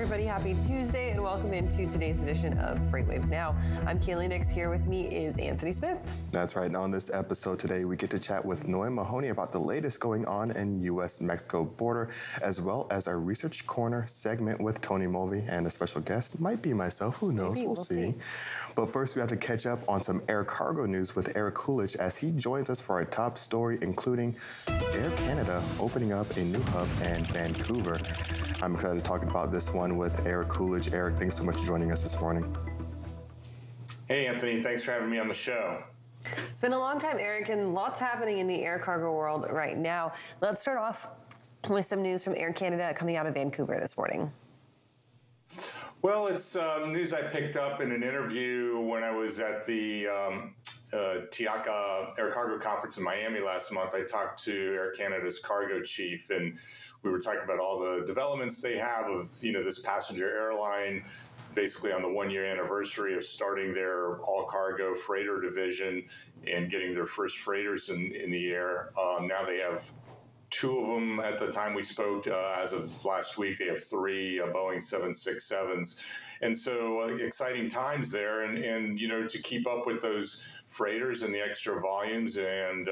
everybody. Happy Tuesday, and welcome into today's edition of FreightWaves Now. I'm Kaylee. Next here with me is Anthony Smith. That's right. And on this episode today, we get to chat with Noi Mahoney about the latest going on in U.S.-Mexico border, as well as our Research Corner segment with Tony Mulvey, and a special guest might be myself. Who knows? Maybe, we'll see. But first, we have to catch up on some air cargo news with Eric Kulisch as he joins us for our top story, including Air Canada opening up a new hub in Vancouver. I'm excited to talk about this one with Eric Kulisch. Eric, thanks so much for joining us this morning. Hey, Anthony. Thanks for having me on the show. It's been a long time, Eric, and lots happening in the air cargo world right now. Let's start off with some news from Air Canada coming out of Vancouver this morning. Well, it's news I picked up in an interview when I was at the TIACA Air Cargo Conference in Miami last month. I talked to Air Canada's cargo chief, and we were talking about all the developments they have of, this passenger airline, basically on the one-year anniversary of starting their all-cargo freighter division and getting their first freighters in the air. Now they have two of them at the time we spoke. As of last week, they have three Boeing 767s. And so exciting times there. And to keep up with those freighters and the extra volumes and,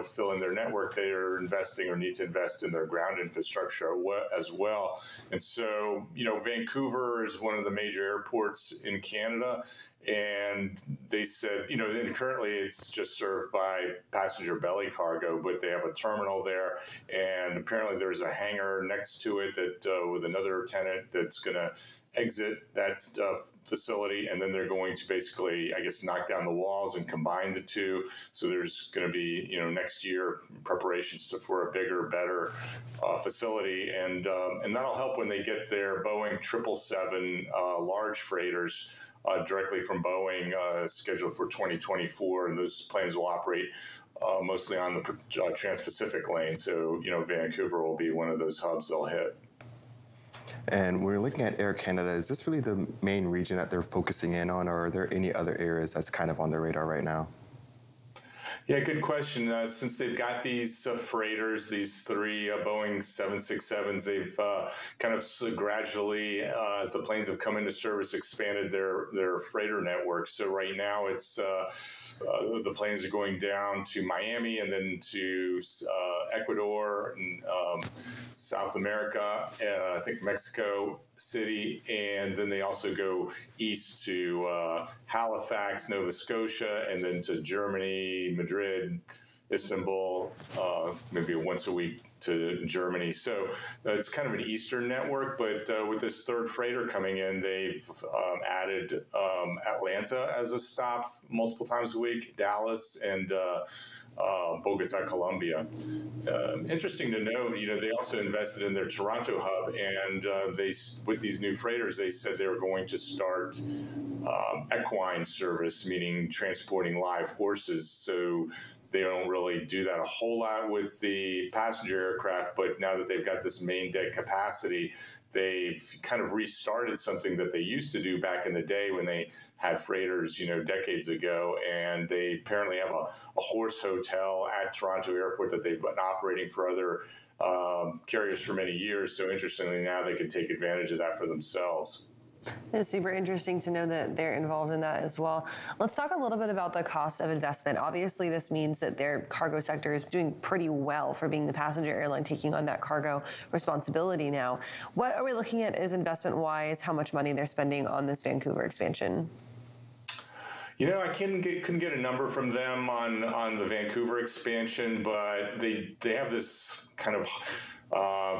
fill in their network, they are investing or need to invest in their ground infrastructure as well. And so, Vancouver is one of the major airports in Canada. And they said, and currently it's just served by passenger belly cargo, but they have a terminal there. And apparently there's a hangar next to it that with another tenant that's going to exit that facility. And then they're going to basically, knock down the walls and combine the two. So there's going to be, next year preparations for a bigger, better facility. And that'll help when they get their Boeing 777 large freighters directly from Boeing, scheduled for 2024, and those planes will operate mostly on the Trans-Pacific lane. So, Vancouver will be one of those hubs they'll hit. And when we're looking at Air Canada, is this really the main region that they're focusing in on, or are there any other areas that's kind of on their radar right now? Yeah, good question. Since they've got these freighters, these three Boeing 767s, they've kind of gradually, as the planes have come into service, expanded their freighter network. So right now, it's the planes are going down to Miami and then to Ecuador and South America, I think Mexico City, and then they also go east to Halifax, Nova Scotia, and then to Germany, Madrid, Istanbul, maybe once a week to Germany. So it's kind of an Eastern network, but with this third freighter coming in, they've added Atlanta as a stop multiple times a week, Dallas, and Bogota, Colombia. Interesting to note, they also invested in their Toronto hub, and with these new freighters, they said they were going to start equine service, meaning transporting live horses. So they don't really do that a whole lot with the passenger aircraft, but now that they've got this main deck capacity, they've kind of restarted something that they used to do back in the day when they had freighters, decades ago. And they apparently have a horse hotel at Toronto Airport that they've been operating for other carriers for many years. So interestingly, now they can take advantage of that for themselves. It's super interesting to know that they're involved in that as well. Let's talk a little bit about the cost of investment. Obviously, this means that their cargo sector is doing pretty well for being the passenger airline taking on that cargo responsibility now. What are we looking at as investment-wise, how much money they're spending on this Vancouver expansion? I couldn't get a number from them on the Vancouver expansion, but they have this kind of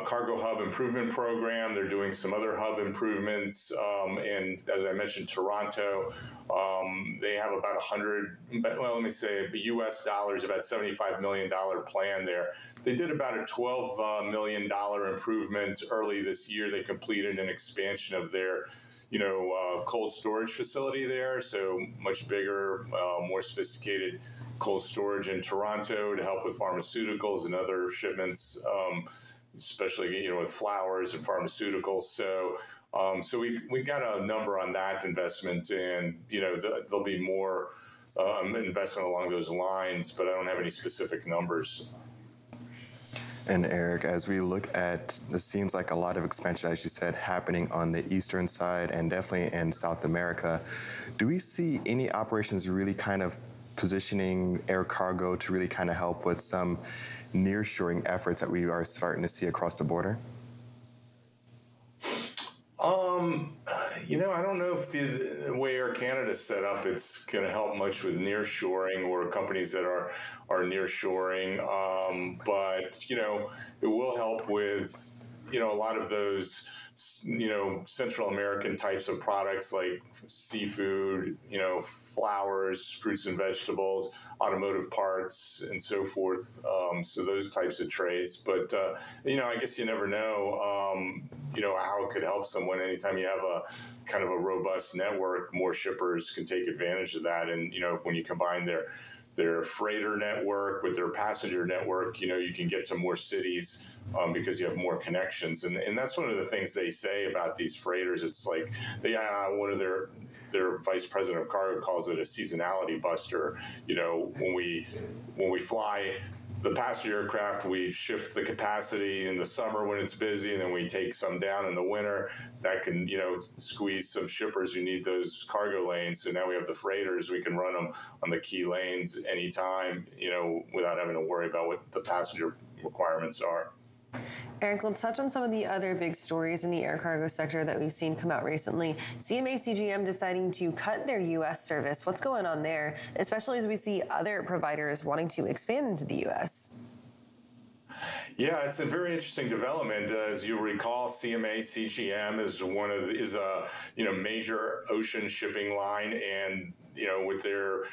cargo hub improvement program. They're doing some other hub improvements. And as I mentioned, Toronto, they have about US dollars, about $75 million plan there. They did about a $12 million improvement early this year. They completed an expansion of their cold storage facility there. So much bigger, more sophisticated cold storage in Toronto to help with pharmaceuticals and other shipments, especially, with flowers and pharmaceuticals. So we got a number on that investment, and, there'll be more investment along those lines, but I don't have any specific numbers. And Eric, as we look at, it seems like a lot of expansion, as you said, happening on the eastern side and definitely in South America. Do we see any operations really kind of positioning air cargo to really kind of help with some nearshoring efforts that we are starting to see across the border? I don't know if the way Air Canada is set up, it's going to help much with nearshoring or companies that are nearshoring. But it will help with, a lot of those, Central American types of products like seafood, flowers, fruits and vegetables, automotive parts, and so forth. So those types of trades. But, I guess you never know, how it could help someone. Anytime you have a kind of a robust network, more shippers can take advantage of that. And, when you combine their freighter network with their passenger network, you can get to more cities because you have more connections. And that's one of the things they say about these freighters. It's like one of their vice president of cargo calls it a seasonality buster. When we fly the passenger aircraft, we shift the capacity in the summer when it's busy, and then we take some down in the winter. That can, squeeze some shippers who need those cargo lanes. So now we have the freighters. We can run them on the key lanes anytime, without having to worry about what the passenger requirements are. Eric, let's touch on some of the other big stories in the air cargo sector that we've seen come out recently. CMA CGM deciding to cut their U.S. service. What's going on there, especially as we see other providers wanting to expand into the U.S.? Yeah, it's a very interesting development. As you recall, CMA CGM is a major ocean shipping line, and with their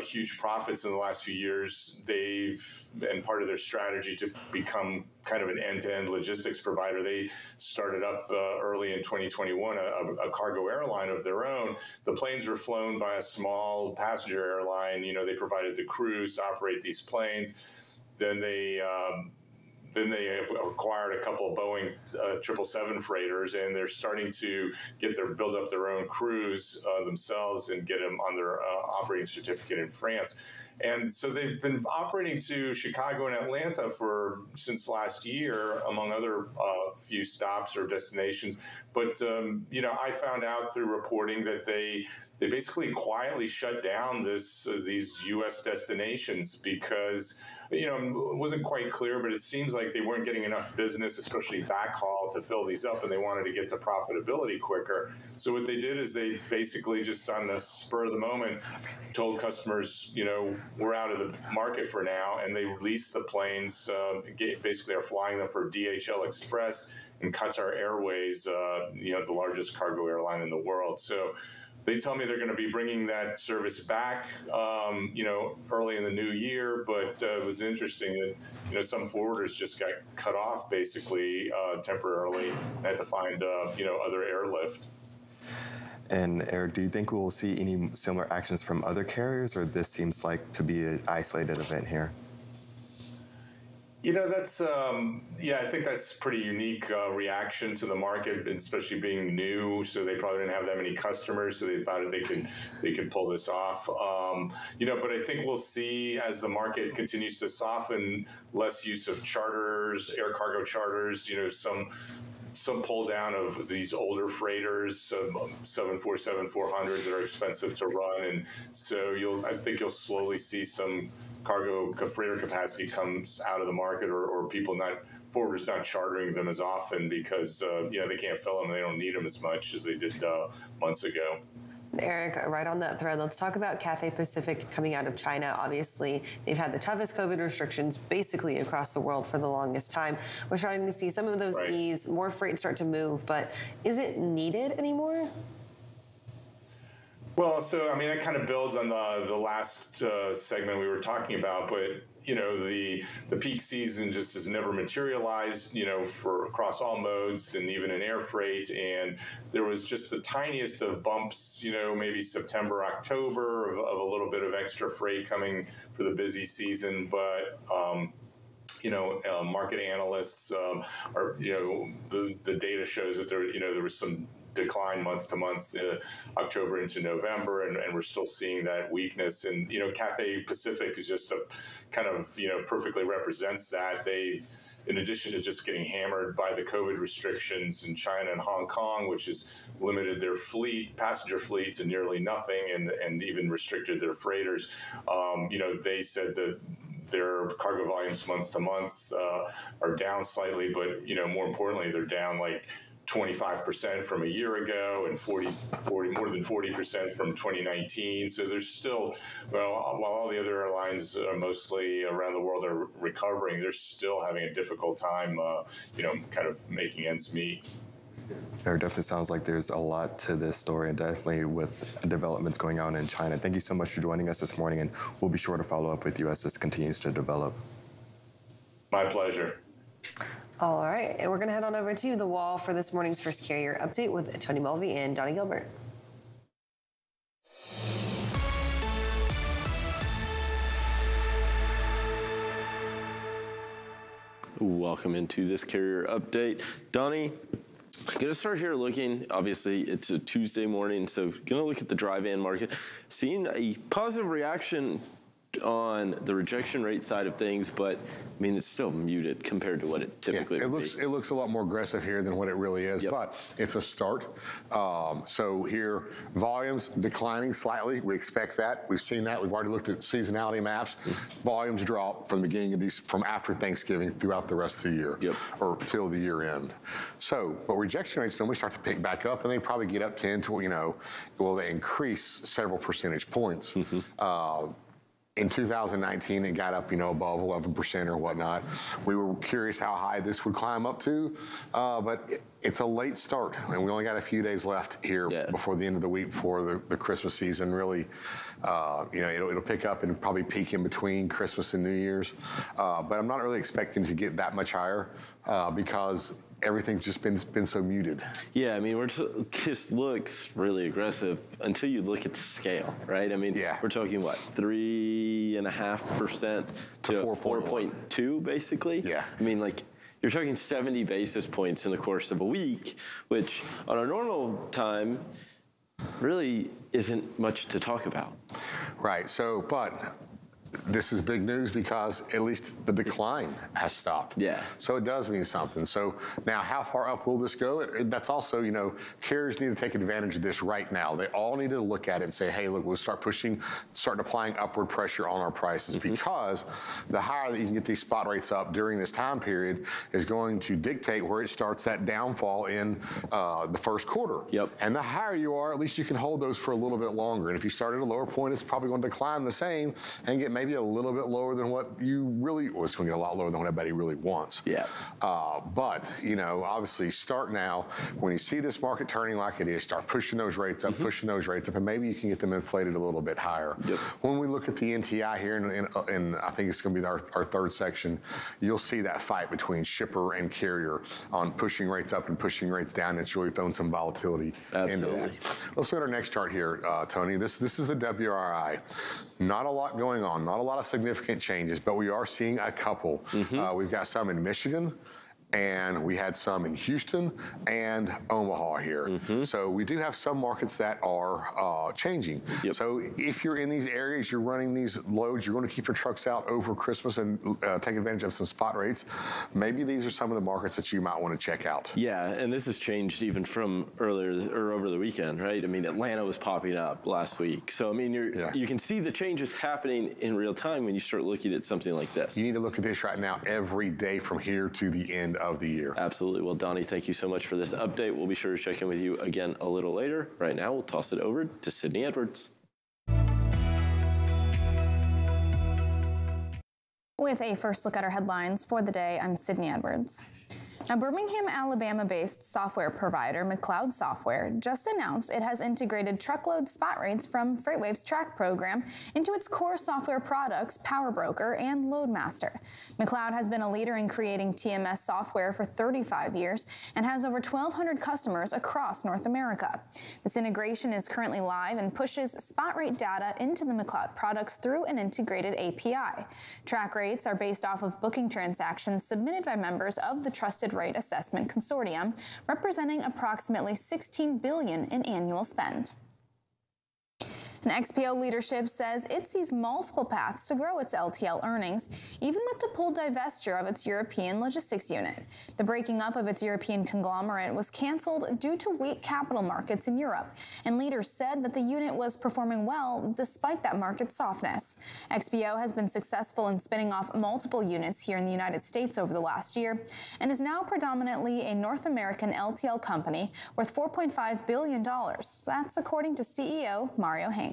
huge profits in the last few years, and part of their strategy to become kind of an end-to-end logistics provider, they started up early in 2021 a cargo airline of their own. The planes were flown by a small passenger airline. They provided the crews to operate these planes. Then they have acquired a couple of Boeing 777 freighters, and they're starting to build up their own crews themselves and get them on their operating certificate in France. And so they've been operating to Chicago and Atlanta since last year, among other few stops or destinations. But I found out through reporting that they basically quietly shut down these U.S. destinations because it wasn't quite clear, but it seems like they weren't getting enough business, especially backhaul, to fill these up, and they wanted to get to profitability quicker. So what they did is they basically just on the spur of the moment told customers, we're out of the market for now, and they released the planes. Basically, are flying them for DHL Express and Qatar Airways, the largest cargo airline in the world. So they tell me they're going to be bringing that service back, early in the new year. But it was interesting that, some forwarders just got cut off basically temporarily and had to find, other airlift. And Eric, do you think we'll see any similar actions from other carriers, or this seems like to be an isolated event here? That's, I think that's a pretty unique reaction to the market, especially being new. So they probably didn't have that many customers, so they thought that they could pull this off. But I think we'll see as the market continues to soften, less use of charters, air cargo charters, some pull down of these older freighters, 747-400s that are expensive to run. And so I think you'll slowly see some freighter capacity comes out of the market, or forwarders not chartering them as often because, they can't fill them. They don't need them as much as they did months ago. Eric, right on that thread, let's talk about Cathay Pacific coming out of China. Obviously, they've had the toughest COVID restrictions basically across the world for the longest time. We're starting to see some of those ease, more freight start to move, but is it needed anymore? Well, so, that kind of builds on the last segment we were talking about, but, the peak season just has never materialized, for across all modes and even in air freight. And there was just the tiniest of bumps, maybe September, October of a little bit of extra freight coming for the busy season. But, market analysts the data shows that there was some decline month to month, October into November, and we're still seeing that weakness. And, Cathay Pacific is just a kind of, perfectly represents that. They've, in addition to just getting hammered by the COVID restrictions in China and Hong Kong, which has limited their passenger fleet to nearly nothing, and even restricted their freighters, they said that their cargo volumes month to month are down slightly, but more importantly, they're down like 25% from a year ago and more than 40% from 2019. So there's still, while all the other airlines mostly around the world are recovering, they're still having a difficult time, kind of making ends meet. It definitely sounds like there's a lot to this story, and definitely with developments going on in China. Thank you so much for joining us this morning, and we'll be sure to follow up with you as this continues to develop. My pleasure. All right, and we're going to head on over to the wall for this morning's first carrier update with Tony Mulvey and Donnie Gilbert. Welcome into this carrier update. Donnie, going to start here looking, obviously it's a Tuesday morning, so going to look at the dry van market, seeing a positive reaction on the rejection rate side of things, but I mean, it's still muted compared to what it typically would be. It looks a lot more aggressive here than what it really is, but it's a start. So here, volumes declining slightly. We expect that. We've seen that. We've already looked at seasonality maps. Volumes drop from the beginning of from after Thanksgiving throughout the rest of the year, or till the year end. So, but rejection rates normally start to pick back up, and they probably get up 10 to, they increase several percentage points. In 2019, it got up, above 11% or whatnot. We were curious how high this would climb up to, but it's a late start, and we only got a few days left here before the end of the week, before the Christmas season. Really, it'll pick up and probably peak in between Christmas and New Year's. But I'm not really expecting to get that much higher because everything's just been so muted. Yeah, I mean, just looks really aggressive until you look at the scale, right? I mean, we're talking what, 3.5% to 4.2, basically? Yeah. I mean, like, you're talking 70 basis points in the course of a week, which on a normal time really isn't much to talk about. Right. So, but this is big news because at least the decline has stopped. Yeah. So it does mean something. So now how far up will this go? That's also, carriers need to take advantage of this right now. They all need to look at it and say, hey, look, we'll start applying upward pressure on our prices, because the higher that you can get these spot rates up during this time period is going to dictate where it starts that downfall in the first quarter. Yep. And the higher you are, at least you can hold those for a little bit longer. And if you start at a lower point, it's probably going to decline the same and get maybe a little bit lower than what you really, well, it's going to get a lot lower than what everybody really wants. Yeah. But, obviously start now. When you see this market turning like it is, start pushing those rates up, and maybe you can get them inflated a little bit higher. Yep. When we look at the NTI here, and I think it's going to be our third section, you'll see that fight between shipper and carrier on pushing rates up and pushing rates down. It's really thrown some volatility into that. Let's look at our next chart here, Tony. This is the WRI. Not a lot going on, not a lot of significant changes, but we are seeing a couple. We've got some in Michigan, and we had some in Houston and Omaha here. So we do have some markets that are changing. So if you're in these areas, you're running these loads, you're going to keep your trucks out over Christmas and take advantage of some spot rates. Maybe these are some of the markets that you might want to check out. Yeah, and this has changed even from earlier or over the weekend, right? I mean, Atlanta was popping up last week. So, I mean, you can see the changes happening in real time when you start looking at something like this. You need to look at this right now every day from here to the end of the year. Absolutely. Well, Donnie, thank you so much for this update. We'll be sure to check in with you again a little later. Right now, we'll toss it over to Sydney Edwards. With a first look at our headlines for the day, I'm Sydney Edwards. Now, Birmingham, Alabama-based software provider McLeod Software just announced it has integrated truckload spot rates from FreightWaves Track program into its core software products, PowerBroker and LoadMaster. McLeod has been a leader in creating TMS software for 35 years and has over 1,200 customers across North America. This integration is currently live and pushes spot rate data into the McLeod products through an integrated API. Track rates are based off of booking transactions submitted by members of the trusted Adjusted Rate Assessment Consortium, representing approximately $16 billion in annual spend. And XPO leadership says it sees multiple paths to grow its LTL earnings, even with the pulled divestiture of its European logistics unit. The breaking up of its European conglomerate was canceled due to weak capital markets in Europe, and leaders said that the unit was performing well despite that market softness. XPO has been successful in spinning off multiple units here in the United States over the last year, and is now predominantly a North American LTL company worth $4.5 billion. That's according to CEO Mario Hank.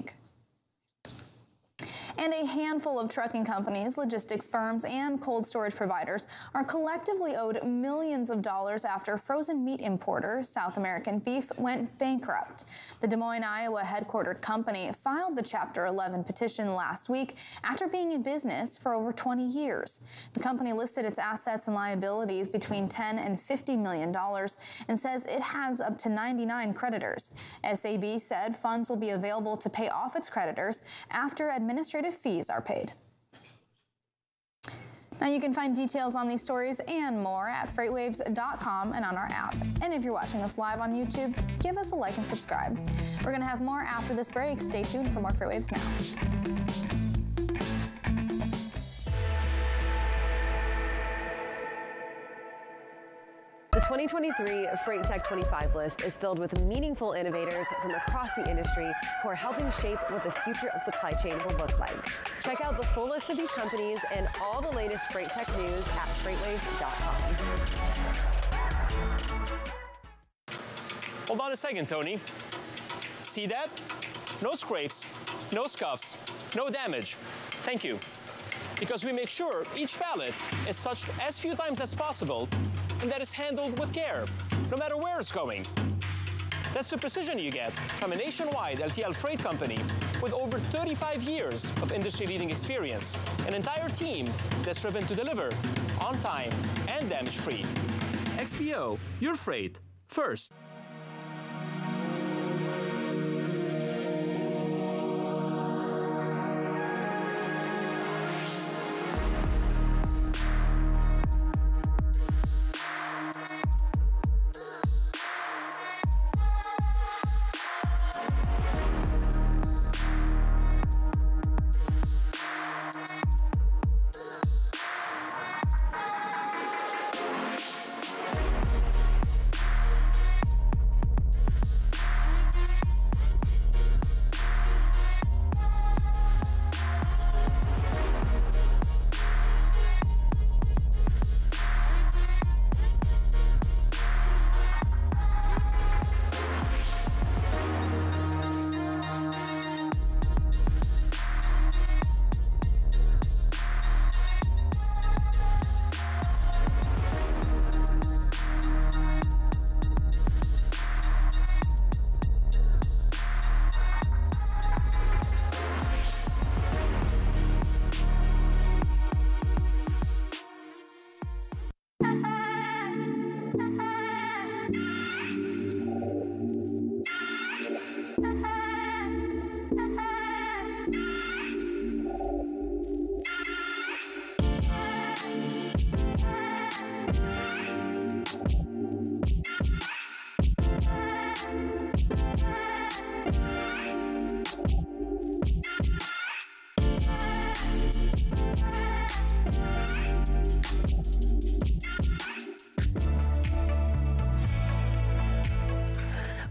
And a handful of trucking companies, logistics firms, and cold storage providers are collectively owed millions of dollars after frozen meat importer South American Beef went bankrupt. The Des Moines, Iowa headquartered company filed the Chapter 11 petition last week after being in business for over 20 years. The company listed its assets and liabilities between $10 and $50 million and says it has up to 99 creditors. SAB said funds will be available to pay off its creditors after administrative fees are paid. Now you can find details on these stories and more at FreightWaves.com and on our app. And if you're watching us live on YouTube, give us a like and subscribe. We're going to have more after this break. Stay tuned for more FreightWaves Now. The 2023 Freight Tech 25 list is filled with meaningful innovators from across the industry who are helping shape what the future of supply chain will look like. Check out the full list of these companies and all the latest Freight Tech news at FreightWaves.com. Hold on a second, Tony. See that? No scrapes, no scuffs, no damage. Thank you. Because we make sure each pallet is touched as few times as possible and that is handled with care, no matter where it's going. That's the precision you get from a nationwide LTL freight company with over 35 years of industry-leading experience, an entire team that's driven to deliver on time and damage-free. XPO, your freight, first.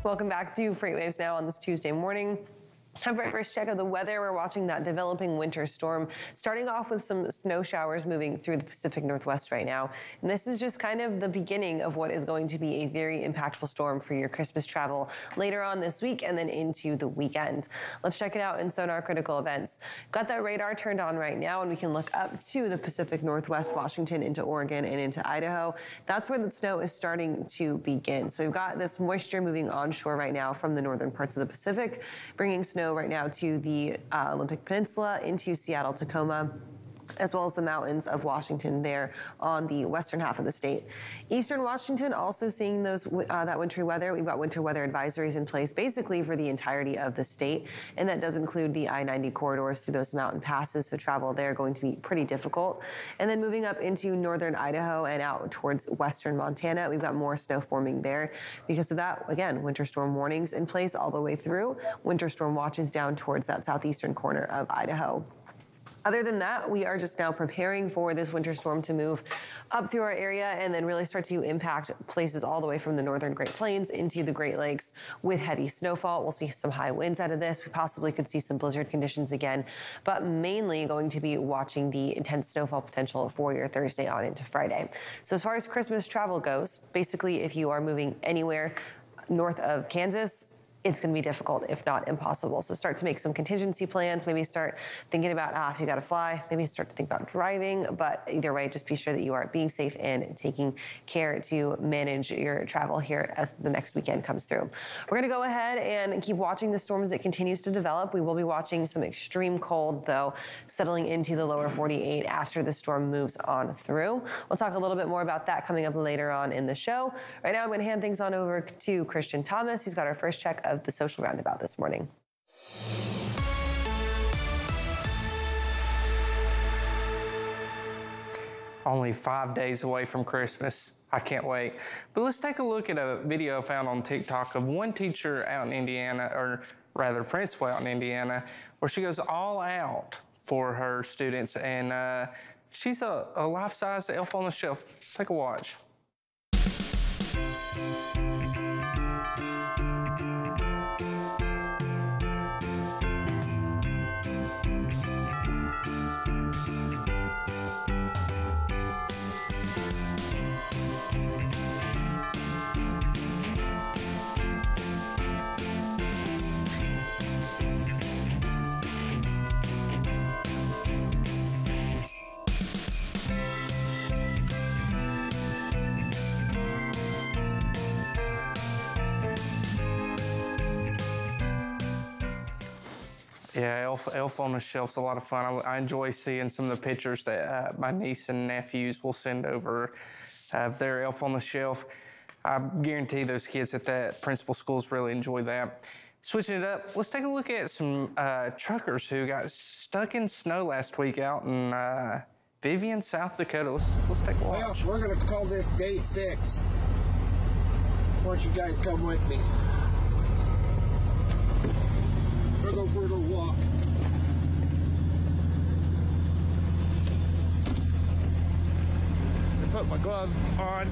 Welcome back to FreightWaves Now on this Tuesday morning. Time for our first check of the weather. We're watching that developing winter storm, starting off with some snow showers moving through the Pacific Northwest right now. And this is just kind of the beginning of what is going to be a very impactful storm for your Christmas travel later on this week and then into the weekend. Let's check it out in Sonar Critical Events. Got that radar turned on right now, and we can look up to the Pacific Northwest, Washington, into Oregon and into Idaho. That's where the snow is starting to begin. So we've got this moisture moving onshore right now from the northern parts of the Pacific, bringing snow right now to the Olympic Peninsula, into Seattle, Tacoma, as well as the mountains of Washington there on the western half of the state. Eastern Washington also seeing those that wintry weather. We've got winter weather advisories in place basically for the entirety of the state, and that does include the I-90 corridors through those mountain passes, so travel there going to be pretty difficult. And then moving up into northern Idaho and out towards western Montana, we've got more snow forming there. Because of that, again, winter storm warnings in place all the way through, winter storm watches down towards that southeastern corner of Idaho. Other than that, we are just now preparing for this winter storm to move up through our area and then really start to impact places all the way from the northern Great Plains into the Great Lakes with heavy snowfall. We'll see some high winds out of this. We possibly could see some blizzard conditions again, but mainly going to be watching the intense snowfall potential for your Thursday on into Friday. So as far as Christmas travel goes, basically if you are moving anywhere north of Kansas, it's going to be difficult, if not impossible. So start to make some contingency plans. Maybe start thinking about, if you got to fly, maybe start to think about driving. But either way, just be sure that you are being safe and taking care to manage your travel here as the next weekend comes through. We're going to go ahead and keep watching the storm as it continues to develop. We will be watching some extreme cold, though, settling into the lower 48 after the storm moves on through. We'll talk a little bit more about that coming up later on in the show. Right now, I'm going to hand things on over to Christian Thomas. He's got our first check of the social roundabout this morning. Only 5 days away from Christmas. I can't wait. But let's take a look at a video found on TikTok of one teacher out in Indiana, or rather principal out in Indiana, where she goes all out for her students, and she's a life-size elf on the shelf. Take a watch. Yeah, Elf on the Shelf's a lot of fun. I enjoy seeing some of the pictures that my niece and nephews will send over of their Elf on the Shelf. I guarantee those kids at that principal schools really enjoy that. Switching it up, let's take a look at some truckers who got stuck in snow last week out in Vivian, South Dakota. Let's take a watch. Well, we're gonna call this day 6. Why don't you guys come with me? We'll go for a little walk. I put my glove on.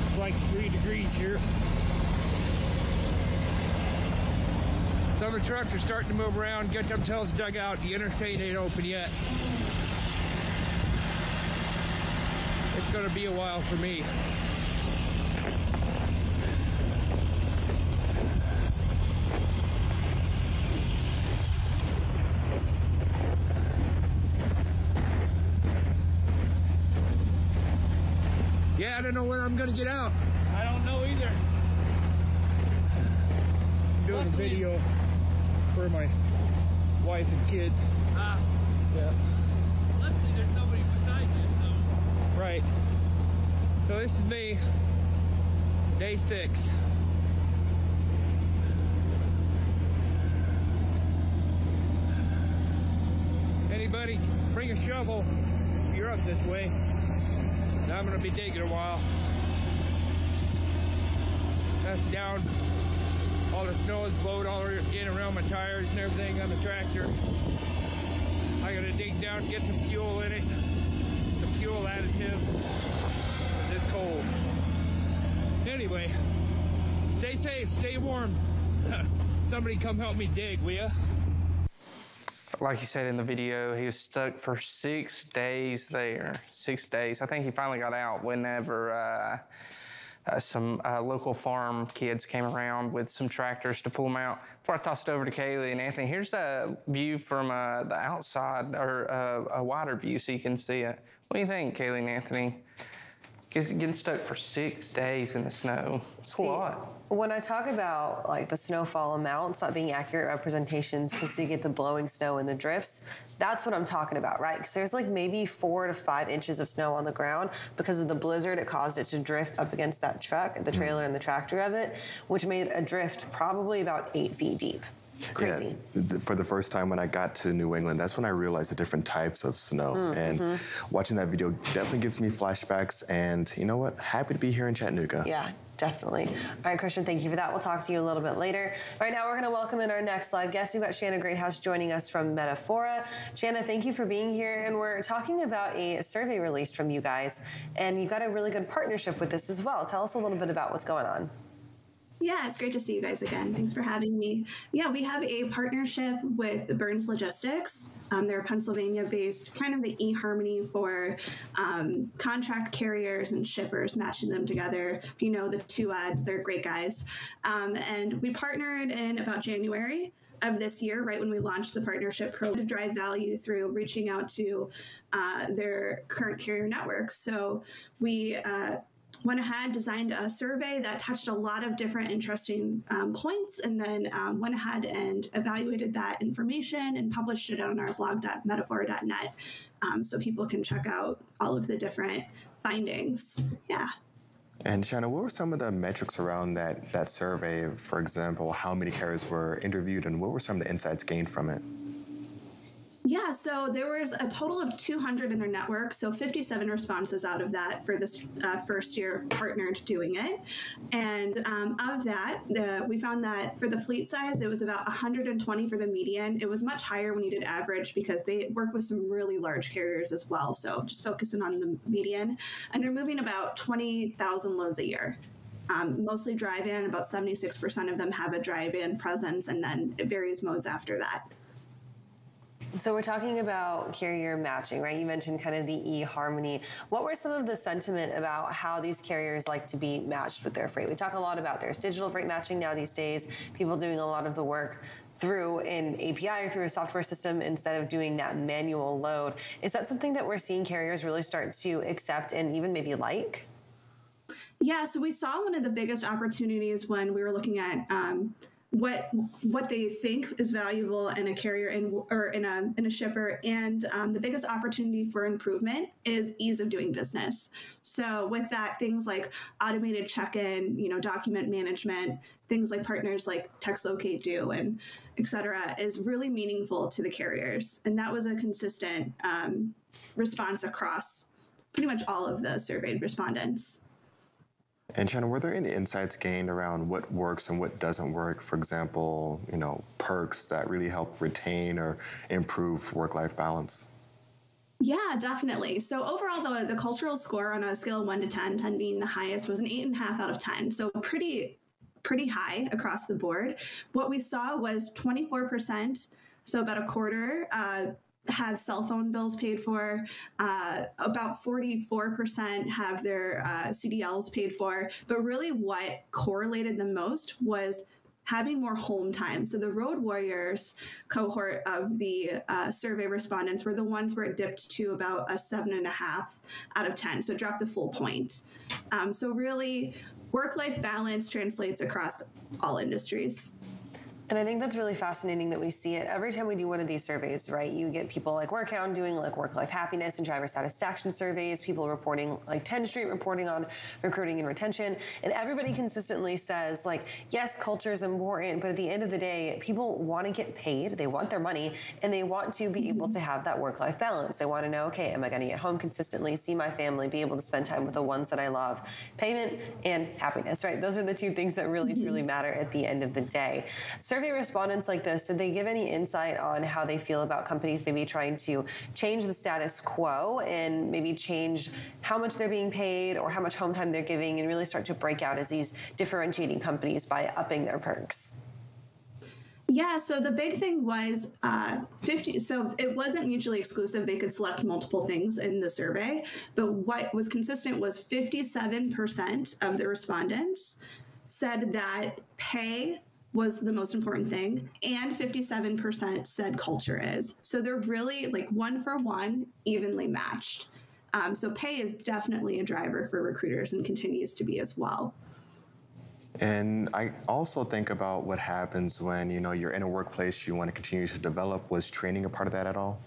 It's like 3 degrees here. Some of the trucks are starting to move around, get themselves dug out. The interstate ain't open yet. It's gonna be a while for me. Yeah, I don't know when I'm gonna get out. I don't know either. I'm doing a video for my wife and kids. Yeah. Luckily there's nobody beside you, so. Right. So this is me, day 6. Anybody, bring a shovel if you're up this way. I'm gonna be digging a while. That's down. All the snow is blowed all in around my tires and everything on the tractor. I gotta dig down, get some fuel in it, some fuel additive. It's cold. Anyway, stay safe, stay warm. Somebody come help me dig, will ya? Like you said in the video, he was stuck for 6 days there. 6 days. I think he finally got out whenever some local farm kids came around with some tractors to pull him out. Before I toss it over to Kaylee and Anthony, here's a view from the outside, or a wider view so you can see it. What do you think, Kaylee and Anthony? getting stuck for 6 days in the snow. It's a lot. When I talk about like the snowfall amounts not being accurate representations because you get the blowing snow and the drifts, that's what I'm talking about, right? Because there's like maybe 4 to 5 inches of snow on the ground because of the blizzard. It caused it to drift up against that truck, the trailer and the tractor of it, which made a drift probably about 8 feet deep. Crazy. Yeah, for the first time when I got to New England, that's when I realized the different types of snow. And watching that video definitely gives me flashbacks. And you know what? Happy to be here in Chattanooga. Yeah, definitely. All right, Christian, thank you for that. We'll talk to you a little bit later. Right now, we're going to welcome in our next live guest. We've got Shanna Greathouse joining us from Metafora. Shanna, thank you for being here. And we're talking about a survey released from you guys. And you've got a really good partnership with this as well. Tell us a little bit about what's going on. Yeah, it's great to see you guys again. Thanks for having me. Yeah, we have a partnership with Burns Logistics. They're Pennsylvania-based, kind of the eHarmony for contract carriers and shippers, matching them together. If you know the two ads, they're great guys. And we partnered in about January of this year, right when we launched the partnership program, to drive value through reaching out to their current carrier network. So we went ahead, designed a survey that touched a lot of different interesting points, and then went ahead and evaluated that information and published it on our blog.metafora.net so people can check out all of the different findings. Yeah. And Shanna, what were some of the metrics around that survey? For example, how many carriers were interviewed, and what were some of the insights gained from it? Yeah, so there was a total of 200 in their network, so 57 responses out of that for this first year partnered doing it. And of that, we found that for the fleet size, it was about 120 for the median. It was much higher when you did average because they work with some really large carriers as well. So just focusing on the median. And they're moving about 20,000 loads a year. Mostly drive-in, about 76% of them have a drive-in presence, and then it varies modes after that. So we're talking about carrier matching, right? You mentioned kind of the eHarmony. What were some of the sentiment about how these carriers like to be matched with their freight? We talk a lot about there's digital freight matching now these days, people doing a lot of the work through an API or through a software system instead of doing that manual load. Is that something that we're seeing carriers really start to accept and even maybe like? Yeah, so we saw one of the biggest opportunities when we were looking at what they think is valuable in a carrier or in a shipper, and the biggest opportunity for improvement is ease of doing business. So with that, things like automated check-in, document management, things like partners like Text Locate do, and et cetera, is really meaningful to the carriers. And that was a consistent response across pretty much all of the surveyed respondents. And Shanna, were there any insights gained around what works and what doesn't work? For example, perks that really help retain or improve work-life balance? Yeah, definitely. So overall, the cultural score on a scale of 1 to 10, 10 being the highest, was an 8.5 out of 10. So pretty high across the board. What we saw was 24%, so about a quarter, have cell phone bills paid for. About 44% have their CDLs paid for. But really what correlated the most was having more home time. So the Road Warriors cohort of the survey respondents were the ones where it dipped to about a 7.5 out of 10. So it dropped a full point. So really, work-life balance translates across all industries. And I think that's really fascinating that we see it every time we do one of these surveys, right? You get people like Workhound doing like work-life happiness and driver satisfaction surveys, people reporting like 10 Street reporting on recruiting and retention. And everybody consistently says like, yes, culture is important, but at the end of the day, people want to get paid, they want their money, and they want to be able to have that work-life balance. They want to know, okay, am I going to get home consistently, see my family, be able to spend time with the ones that I love? Payment and happiness, right? Those are the two things that really, truly matter at the end of the day. Survey respondents like this, did they give any insight on how they feel about companies maybe trying to change the status quo and maybe change how much they're being paid or how much home time they're giving and really start to break out as these differentiating companies by upping their perks? Yeah, so the big thing was 50. So it wasn't mutually exclusive. They could select multiple things in the survey, but what was consistent was 57% of the respondents said that pay was the most important thing, and 57% said culture is. So they're really like 1 for 1, evenly matched. So pay is definitely a driver for recruiters and continues to be as well. And I also think about what happens when, you're in a workplace, you want to continue to develop. Was training a part of that at all?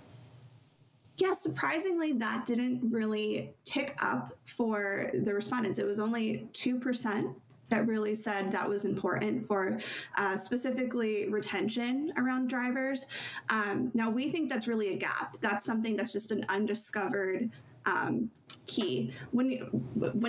Yeah, surprisingly, that didn't really tick up for the respondents. It was only 2% that really said that was important for specifically retention around drivers. Now, we think that's really a gap. That's something that's just an undiscovered key. When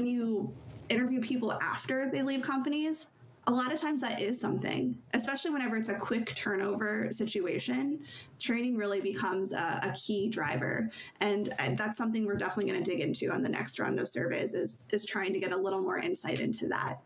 you interview people after they leave companies, a lot of times that is something, especially whenever it's a quick turnover situation. Training really becomes a key driver. And that's something we're definitely going to dig into on the next round of surveys is trying to get a little more insight into that.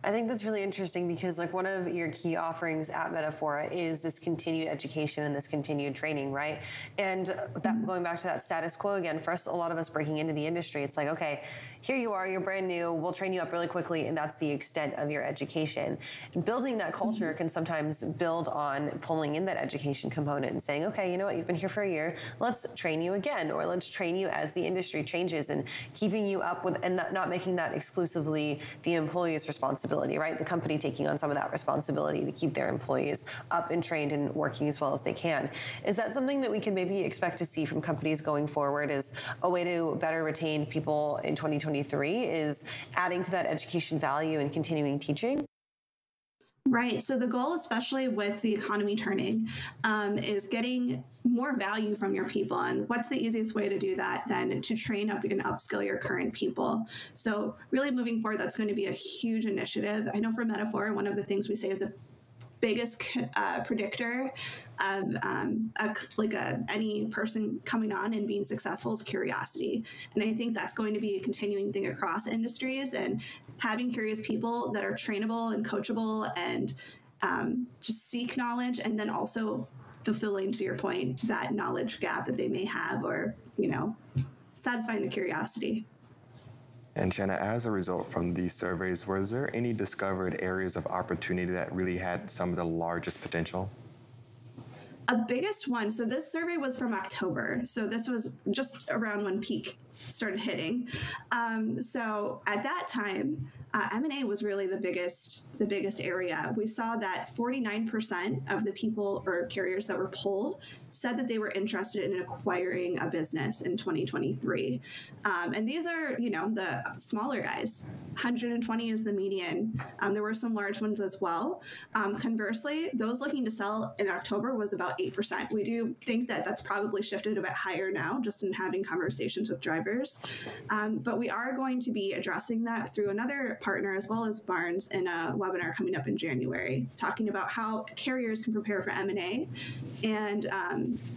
I think that's really interesting because one of your key offerings at Metafora is this continued education and this continued training, right? And that, going back to that status quo again, for us, a lot of us breaking into the industry, it's like, okay, here you are, you're brand new, we'll train you up really quickly, and that's the extent of your education. And building that culture can sometimes build on pulling in that education component and saying, okay, you know what, you've been here for a year, let's train you again, or let's train you as the industry changes, and keeping you up with, and not making that exclusively the employee's responsibility, right? The company taking on some of that responsibility to keep their employees up and trained and working as well as they can. Is that something that we can maybe expect to see from companies going forward as a way to better retain people in 2023, is adding to that education value and continuing teaching? Right. So the goal, especially with the economy turning, is getting more value from your people. And what's the easiest way to do that than to train up and upskill your current people? So really moving forward, that's going to be a huge initiative. I know for Metafora, one of the things we say is the biggest predictor of any person coming on and being successful is curiosity. And I think that's going to be a continuing thing across industries, and having curious people that are trainable and coachable and just seek knowledge, and then also fulfilling, to your point, that knowledge gap that they may have, or, satisfying the curiosity. And Shanna, as a result from these surveys, was there any discovered areas of opportunity that really had some of the largest potential? A biggest one, so this survey was from October, so this was just around when peak started hitting. So at that time, M&A was really the biggest area. We saw that 49% of the people or carriers that were polled said that they were interested in acquiring a business in 2023. And these are, the smaller guys. 120 is the median. There were some large ones as well. Conversely, those looking to sell in October was about 8%. We do think that that's probably shifted a bit higher now, just in having conversations with drivers. But we are going to be addressing that through another partner as well as Barnes in a webinar coming up in January, talking about how carriers can prepare for M&A and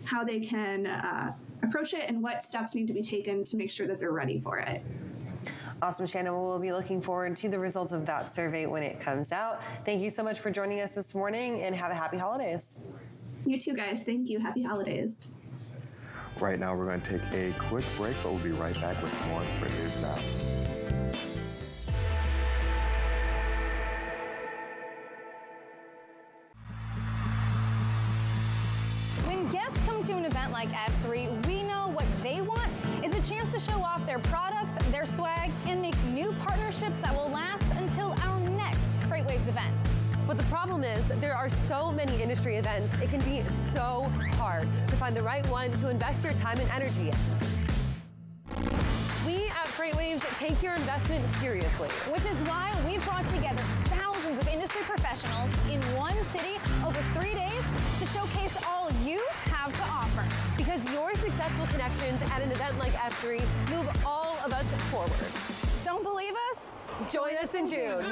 how they can approach it and what steps need to be taken to make sure that they're ready for it. Awesome, Shanna. We'll be looking forward to the results of that survey when it comes out. Thank you so much for joining us this morning, and have a happy holidays. You too, guys. Thank you. Happy holidays. Right now, we're going to take a quick break, but we'll be right back with more FreightWaves Now. When guests come to an event like F3, we know what they want is a chance to show off their products, their swag, and make new partnerships that will last until our next FreightWaves event. But the problem is there are so many industry events, it can be so hard to find the right one to invest your time and energy in. We at FreightWaves take your investment seriously. Which is why we've brought together thousands of industry professionals in one city over 3 days to showcase all you have to offer. Because your successful connections at an event like F3 move all of us forward. Don't believe us? Join us in June.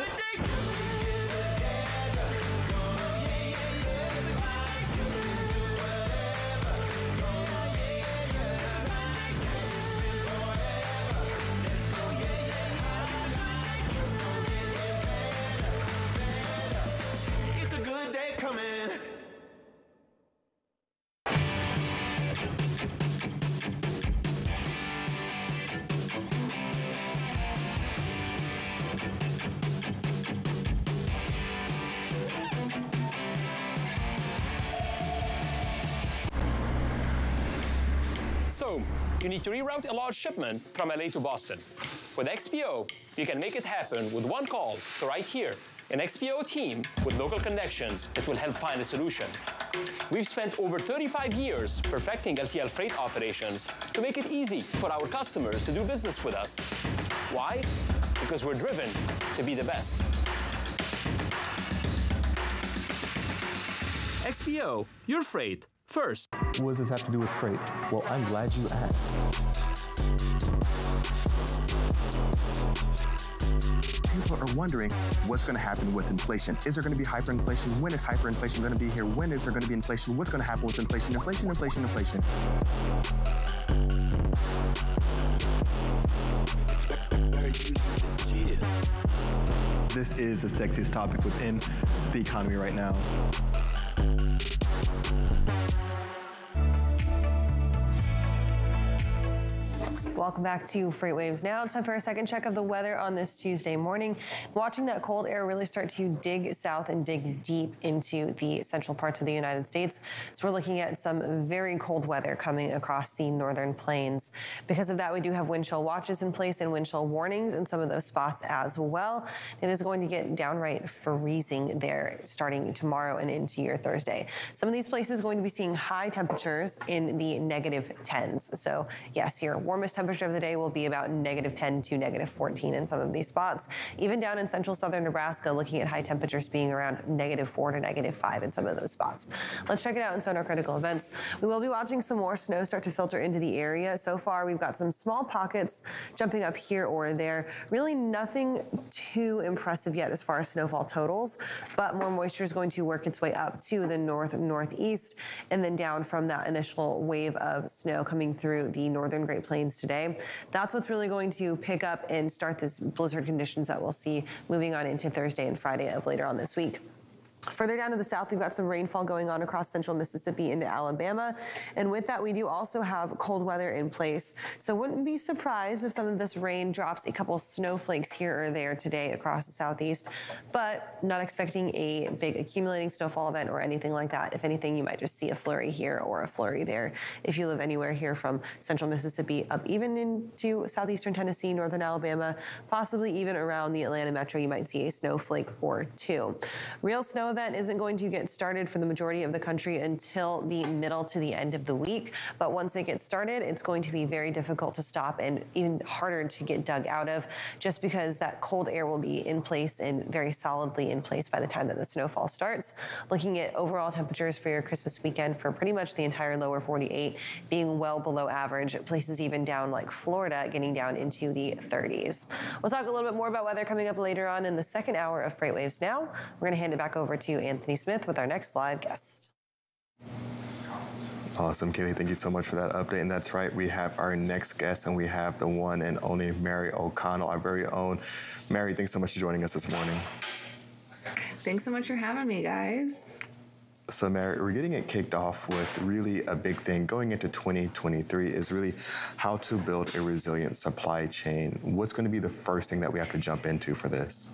So, you need to reroute a large shipment from LA to Boston. With XPO, you can make it happen with one call to right here, an XPO team with local connections that will help find a solution. We've spent over 35 years perfecting LTL freight operations to make it easy for our customers to do business with us. Why? Because we're driven to be the best. XPO, your freight first. What does this have to do with freight? Well, I'm glad you asked. People are wondering what's going to happen with inflation. Is there going to be hyperinflation? When is hyperinflation going to be here? When is there going to be inflation? What's going to happen with inflation? Inflation, inflation, inflation. This is the sexiest topic within the economy right now. Welcome back to FreightWaves Now. It's time for a second check of the weather on this Tuesday morning. Watching that cold air really start to dig south and dig deep into the central parts of the United States. So we're looking at some very cold weather coming across the northern plains. Because of that, we do have wind chill watches in place and wind chill warnings in some of those spots as well. It is going to get downright freezing there starting tomorrow and into your Thursday. Some of these places going to be seeing high temperatures in the negative 10s. So yes, your warmest temperature of the day will be about -10 to -14 in some of these spots. Even down in central southern Nebraska, looking at high temperatures being around -4 to -5 in some of those spots. Let's check it out in Sonar Critical Events. We will be watching some more snow start to filter into the area. So far, we've got some small pockets jumping up here or there. Really nothing too impressive yet as far as snowfall totals, but more moisture is going to work its way up to the northeast and then down from that initial wave of snow coming through the northern Great Plains today. That's what's really going to pick up and start this blizzard conditions that we'll see moving on into Thursday and Friday of later on this week. Further down to the south, we've got some rainfall going on across central Mississippi into Alabama. And with that, we do also have cold weather in place. So wouldn't be surprised if some of this rain drops a couple snowflakes here or there today across the southeast, but not expecting a big accumulating snowfall event or anything like that. If anything, you might just see a flurry here or a flurry there. If you live anywhere here from central Mississippi up even into southeastern Tennessee, northern Alabama, possibly even around the Atlanta metro, you might see a snowflake or two. Real snow event isn't going to get started for the majority of the country until the middle to the end of the week. But once it gets started, it's going to be very difficult to stop and even harder to get dug out of, just because that cold air will be in place and very solidly in place by the time that the snowfall starts. Looking at overall temperatures for your Christmas weekend for pretty much the entire lower 48 being well below average, places even down like Florida getting down into the 30s. We'll talk a little bit more about weather coming up later on in the second hour of FreightWaves Now. We're going to hand it back over to Anthony Smith with our next live guest. Awesome, Kaylee. Thank you so much for that update. And that's right, we have our next guest, and we have the one and only Mary O'Connell, our very own. Mary, thanks so much for joining us this morning. Thanks so much for having me, guys. So, Mary, we're getting it kicked off with really a big thing going into 2023 is really how to build a resilient supply chain. What's going to be the first thing that we have to jump into for this?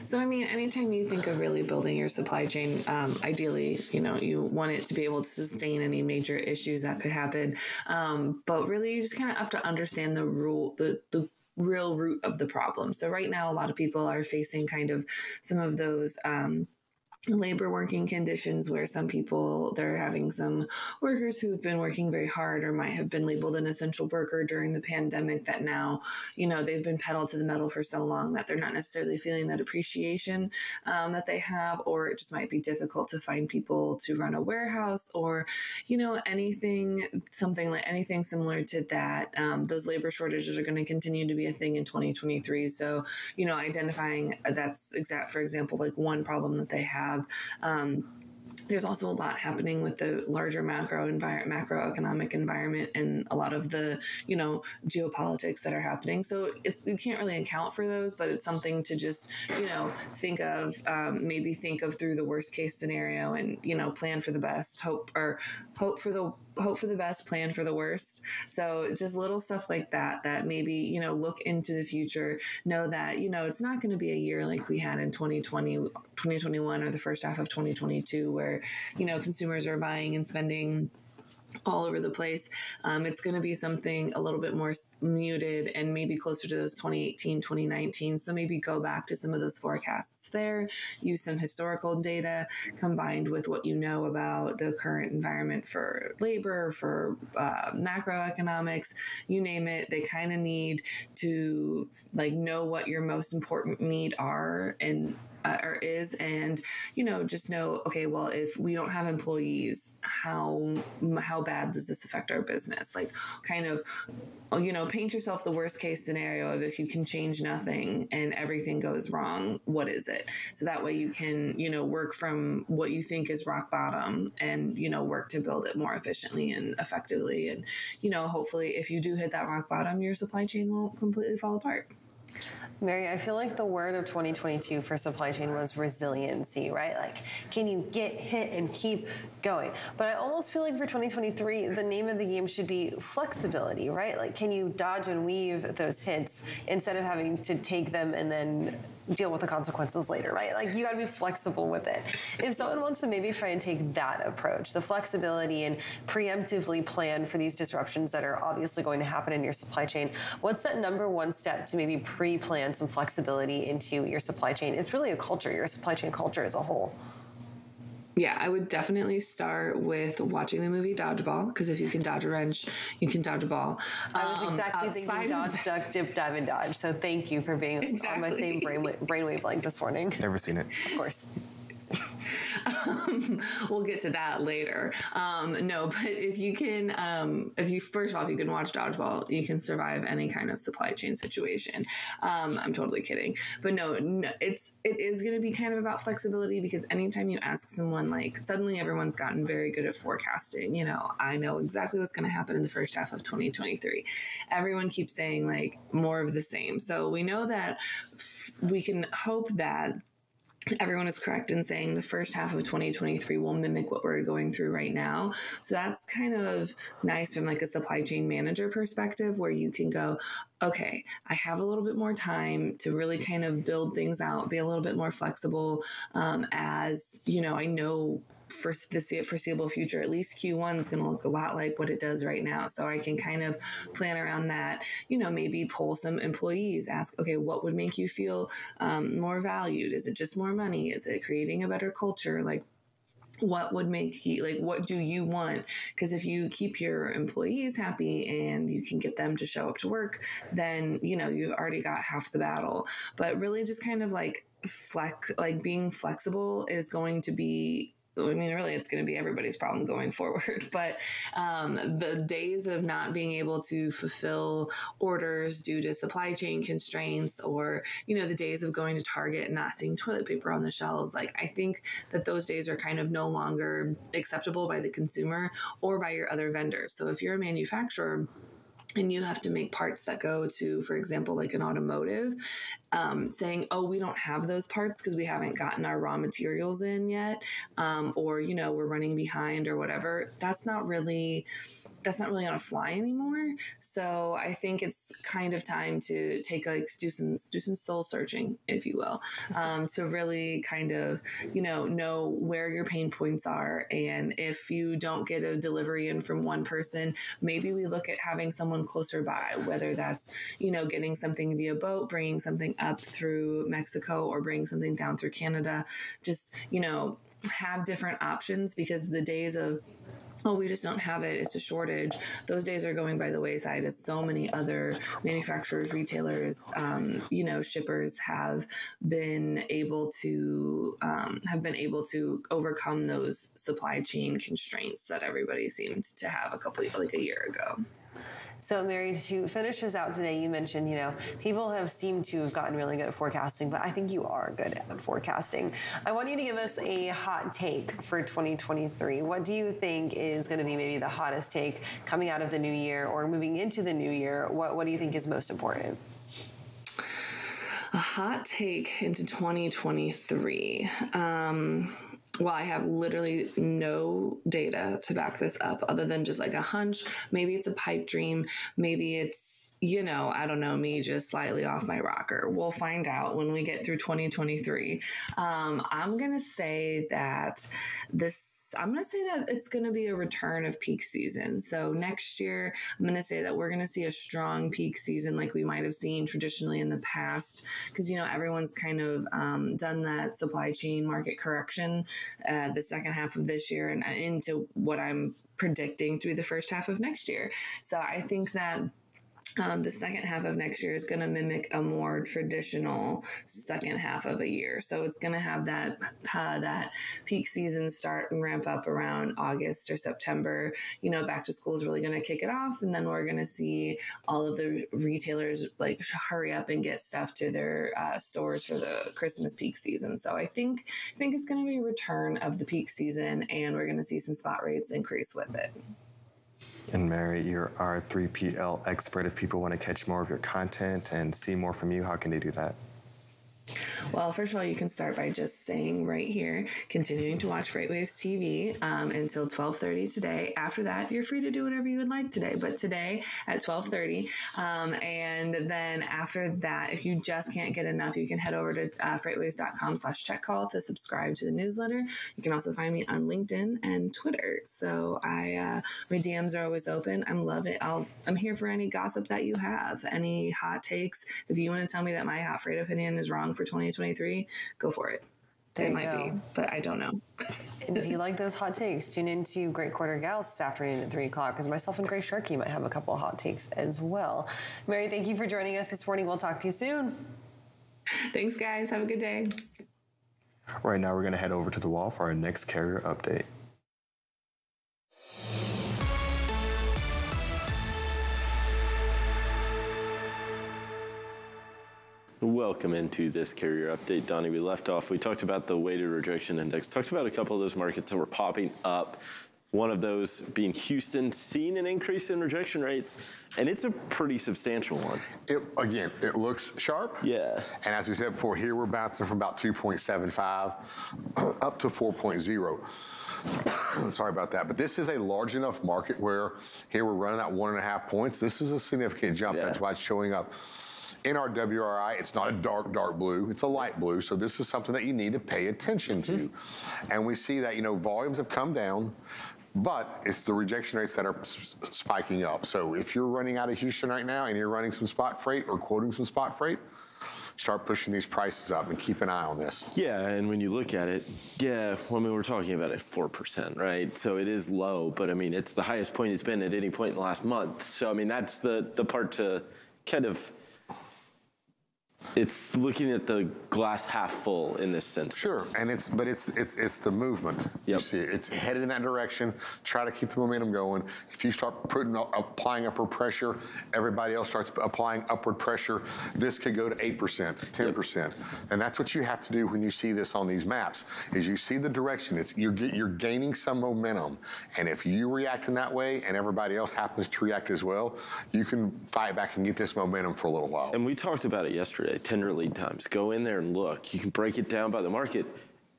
So, I mean, anytime you think of really building your supply chain, ideally, you want it to be able to sustain any major issues that could happen. But really, you just kind of have to understand the real root of the problem. So right now, a lot of people are facing kind of some of those labor working conditions where some people, they're having some workers who've been working very hard or might have been labeled an essential worker during the pandemic that now, they've been pedaled to the metal for so long that they're not necessarily feeling that appreciation that they have, or it just might be difficult to find people to run a warehouse or, anything similar to that. Those labor shortages are going to continue to be a thing in 2023. So, identifying for example, like one problem that they have. There's also a lot happening with the larger macroeconomic environment and a lot of the, geopolitics that are happening. So you can't really account for those, but it's something to just, think of, maybe think of through the worst case scenario and, plan for the best, hope for the best, plan for the worst. So just little stuff like that maybe, look into the future, know that, it's not going to be a year like we had in 2020, 2021 or the first half of 2022 where, consumers are buying and spending all over the place. It's going to be something a little bit more muted and maybe closer to those 2018, 2019. So maybe go back to some of those forecasts there, use some historical data combined with what you know about the current environment for labor, for macroeconomics, you name it. They kind of need to like know what your most important need are and or is, and just know, okay, well, if we don't have employees, how bad does this affect our business? Like, kind of, paint yourself the worst case scenario of if you can change nothing and everything goes wrong, what is it? So that way you can work from what you think is rock bottom and work to build it more efficiently and effectively, and hopefully if you do hit that rock bottom, your supply chain won't completely fall apart. Mary, I feel like the word of 2022 for supply chain was resiliency, right? Like, can you get hit and keep going? But I almost feel like for 2023, the name of the game should be flexibility, right? Like, can you dodge and weave those hits instead of having to take them and then deal with the consequences later, right? Like, you gotta be flexible with it. If someone wants to maybe try and take that approach, the flexibility and preemptively plan for these disruptions that are obviously going to happen in your supply chain, what's that number one step to maybe pre-plan some flexibility into your supply chain? It's really a culture, your supply chain culture as a whole. Yeah, I would definitely start with watching the movie Dodgeball, because if you can dodge a wrench, you can dodge a ball. I was exactly thinking dodge, duck, dip, dive, and dodge. So thank you for being on my same brainwave length this morning. Never seen it. Of course. We'll get to that later. No, but if you can, first of all, if you can watch Dodgeball, you can survive any kind of supply chain situation. I'm totally kidding, but no, it is going to be kind of about flexibility, because anytime you ask someone, like, suddenly everyone's gotten very good at forecasting. I know exactly what's going to happen in the first half of 2023. Everyone keeps saying like more of the same. So we know that we can hope that everyone is correct in saying the first half of 2023 will mimic what we're going through right now. So that's kind of nice from like a supply chain manager perspective, where you can go, okay, I have a little bit more time to really kind of build things out, be a little bit more flexible, as I know for the foreseeable future, at least Q1 is going to look a lot like what it does right now. So I can kind of plan around that, maybe pull some employees, ask, okay, what would make you feel more valued? Is it just more money? Is it creating a better culture? Like, what would make you, like, what do you want? Because if you keep your employees happy and you can get them to show up to work, then, you've already got half the battle. But really just kind of like being flexible is going to be, really, it's going to be everybody's problem going forward. But the days of not being able to fulfill orders due to supply chain constraints, or, the days of going to Target and not seeing toilet paper on the shelves, like, I think that those days are kind of no longer acceptable by the consumer or by your other vendors. So if you're a manufacturer and you have to make parts that go to, for example, like an automotive, saying, oh, we don't have those parts because we haven't gotten our raw materials in yet, or, we're running behind or whatever, that's not really going to fly anymore. So I think it's kind of time to do some soul searching, if you will, to really kind of, know where your pain points are. And if you don't get a delivery in from one person, maybe we look at having someone closer by, whether that's, getting something via boat, bringing something up through Mexico, or bringing something down through Canada. Just, have different options, because the days of, oh, we just don't have it, it's a shortage, those days are going by the wayside, as so many other manufacturers, retailers, shippers have been able to overcome those supply chain constraints that everybody seemed to have a year ago. So, Mary, to finish us out today, you mentioned, people have seemed to have gotten really good at forecasting, but I think you are good at forecasting. I want you to give us a hot take for 2023. What do you think is going to be maybe the hottest take coming out of the new year or moving into the new year? What do you think is most important? A hot take into 2023. Well, I have literally no data to back this up other than just like a hunch. Maybe it's a pipe dream. Maybe it's, you know, I don't know, me just slightly off my rocker. We'll find out when we get through 2023. I'm going to say that it's going to be a return of peak season. So next year, I'm going to say that we're going to see a strong peak season like we might have seen traditionally in the past, because, you know, everyone's kind of done that supply chain market correction the second half of this year and into what I'm predicting to be the first half of next year. So I think that the second half of next year is going to mimic a more traditional second half of a year. So it's going to have that peak season start and ramp up around August or September. You know, back to school is really going to kick it off. And then we're going to see all of the retailers like hurry up and get stuff to their stores for the Christmas peak season. So I think it's going to be a return of the peak season, and we're going to see some spot rates increase with it. And Mary, you're our 3PL expert. If people want to catch more of your content and see more from you, how can they do that? Well, first of all, you can start by just staying right here, continuing to watch FreightWaves TV until 12:30 today. After that, you're free to do whatever you would like today, but today at 12:30. And then after that, if you just can't get enough, you can head over to freightwaves.com/checkcall to subscribe to the newsletter. You can also find me on LinkedIn and Twitter. So my DMs are always open. I love it. I'm here for any gossip that you have, any hot takes. If you want to tell me that my hot freight opinion is wrong for 2023, go for it. It might be, but I don't know. And if you like those hot takes, tune into Great Quarter Gals this afternoon at 3 o'clock, because myself and Gray Sharkey might have a couple of hot takes as well. Mary, thank you for joining us this morning. We'll talk to you soon. Thanks, guys. Have a good day. Right now, we're going to head over to the wall for our next carrier update. Welcome into this carrier update, Donnie. We left off, we talked about the weighted rejection index, talked about a couple of those markets that were popping up. One of those being Houston, seeing an increase in rejection rates, and it's a pretty substantial one. It looks sharp. Yeah. And as we said before, here we're bouncing from about 2.75 up to 4.0. Sorry about that, but this is a large enough market where here we're running at 1.5 points. This is a significant jump. Yeah. That's why it's showing up. In our WRI, it's not a dark blue, it's a light blue. So this is something that you need to pay attention to. And we see that, you know, volumes have come down, but it's the rejection rates that are spiking up. So if you're running out of Houston right now and you're running some spot freight or quoting some spot freight, start pushing these prices up and keep an eye on this. Yeah, and when you look at it, yeah, well, I mean, we're talking about it 4%, right? So it is low, but I mean, it's the highest point it's been at any point in the last month. So I mean, that's the part to kind of, it's looking at the glass half full in this sense. Sure, and it's the movement. Yep. You see, it's headed in that direction. Try to keep the momentum going. If you start applying upward pressure, everybody else starts applying upward pressure. This could go to 8%, 10%, yep. And that's what you have to do when you see this on these maps. Is you see the direction. You're gaining some momentum, and if you react in that way, and everybody else happens to react as well, you can fight back and get this momentum for a little while. And we talked about it yesterday. Tender lead times. Go in there and look. You can break it down by the market.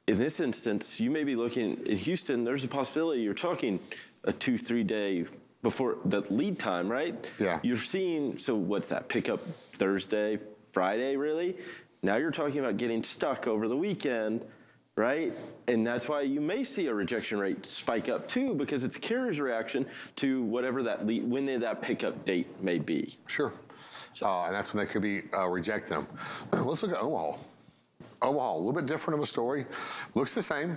In this instance, you may be looking in Houston, there's a possibility you're talking a 2-3 day before the lead time, right? Yeah. You're seeing, so what's that? Pick up Thursday, Friday, really? Now you're talking about getting stuck over the weekend, right? And that's why you may see a rejection rate spike up too, because it's a carrier's reaction to whatever that lead, when that pickup date may be. Sure. And that's when they could be rejecting them. Let's look at Omaha. Omaha, a little bit different of a story. Looks the same,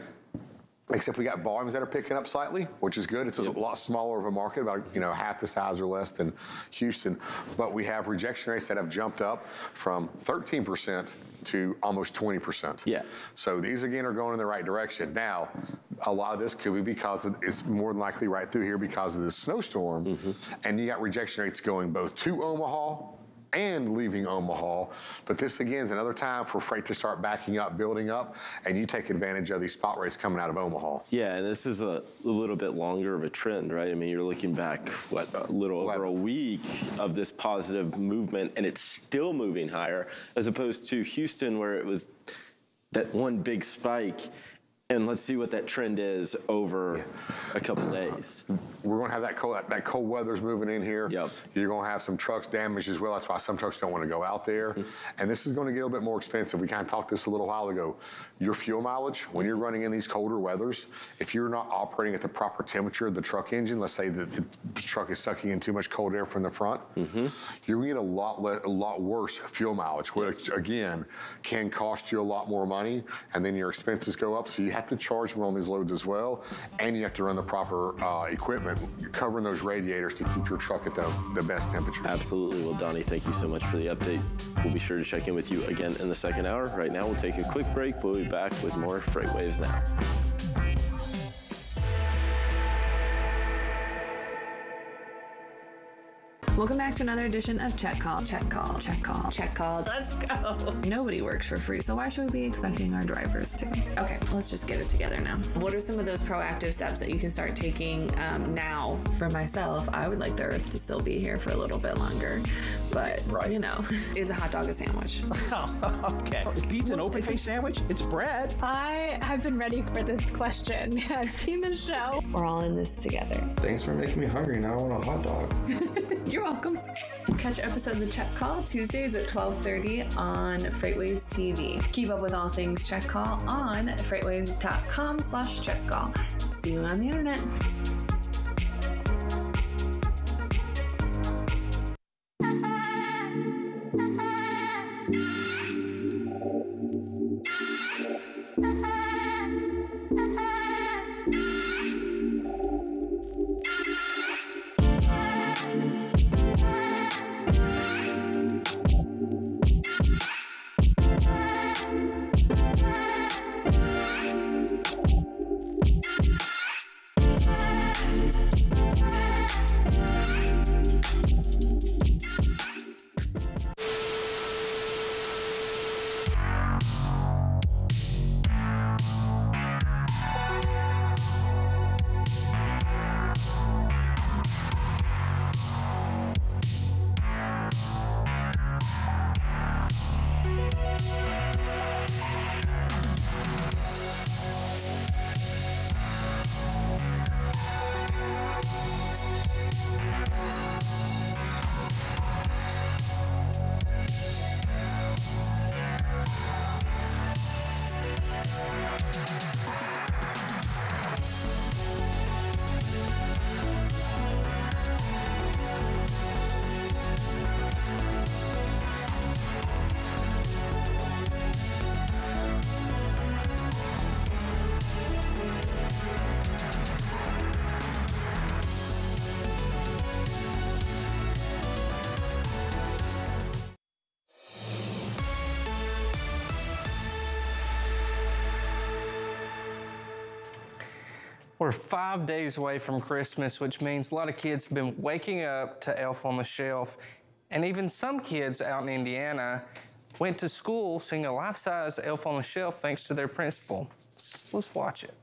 except we got volumes that are picking up slightly, which is good. It's a lot smaller of a market, about half the size or less than Houston. But we have rejection rates that have jumped up from 13% to almost 20%. Yeah. So these again are going in the right direction. Now, a lot of this could be because it's more than likely right through here because of this snowstorm, and you got rejection rates going both to Omaha and leaving Omaha. But this again is another time for freight to start backing up, building up, and you take advantage of these spot rates coming out of Omaha. Yeah, and this is a little bit longer of a trend, right? I mean, you're looking back, what, a little over a week of this positive movement, and it's still moving higher, as opposed to Houston, where it was that one big spike. And let's see what that trend is over a couple days. We're going to have that cold weather's moving in here. Yep. You're going to have some trucks damaged as well. That's why some trucks don't want to go out there. And this is going to get a little bit more expensive. We kind of talked this a little while ago. Your fuel mileage, when you're running in these colder weathers, if you're not operating at the proper temperature of the truck engine, let's say that the truck is sucking in too much cold air from the front, you're going to get a lot worse fuel mileage, which again can cost you a lot more money, and then your expenses go up. So you have to charge more on these loads as well, and you have to run the proper equipment, covering those radiators to keep your truck at the best temperature. Absolutely. Well, Donnie, thank you so much for the update. We'll be sure to check in with you again in the second hour. Right now, we'll take a quick break. We'll be back with more FreightWaves Now. Welcome back to another edition of Check Call. Check Call. Check Call. Check Call. Let's go. Nobody works for free, so why should we be expecting our drivers to? Okay, let's just get it together now. What are some of those proactive steps that you can start taking now? For myself, I would like the Earth to still be here for a little bit longer, but you know, is a hot dog a sandwich? Oh, okay. Is pizza an open face sandwich? It's bread. I have been ready for this question. I've seen the show. We're all in this together. Thanks for making me hungry. Now I want a hot dog. You're welcome. Catch episodes of Check Call Tuesdays at 12:30 on FreightWaves TV. Keep up with all things Check Call on freightwaves.com/checkcall. See you on the internet. We're 5 days away from Christmas, which means a lot of kids have been waking up to Elf on the Shelf. And even some kids out in Indiana went to school singing a life-size Elf on the Shelf thanks to their principal. Let's watch it.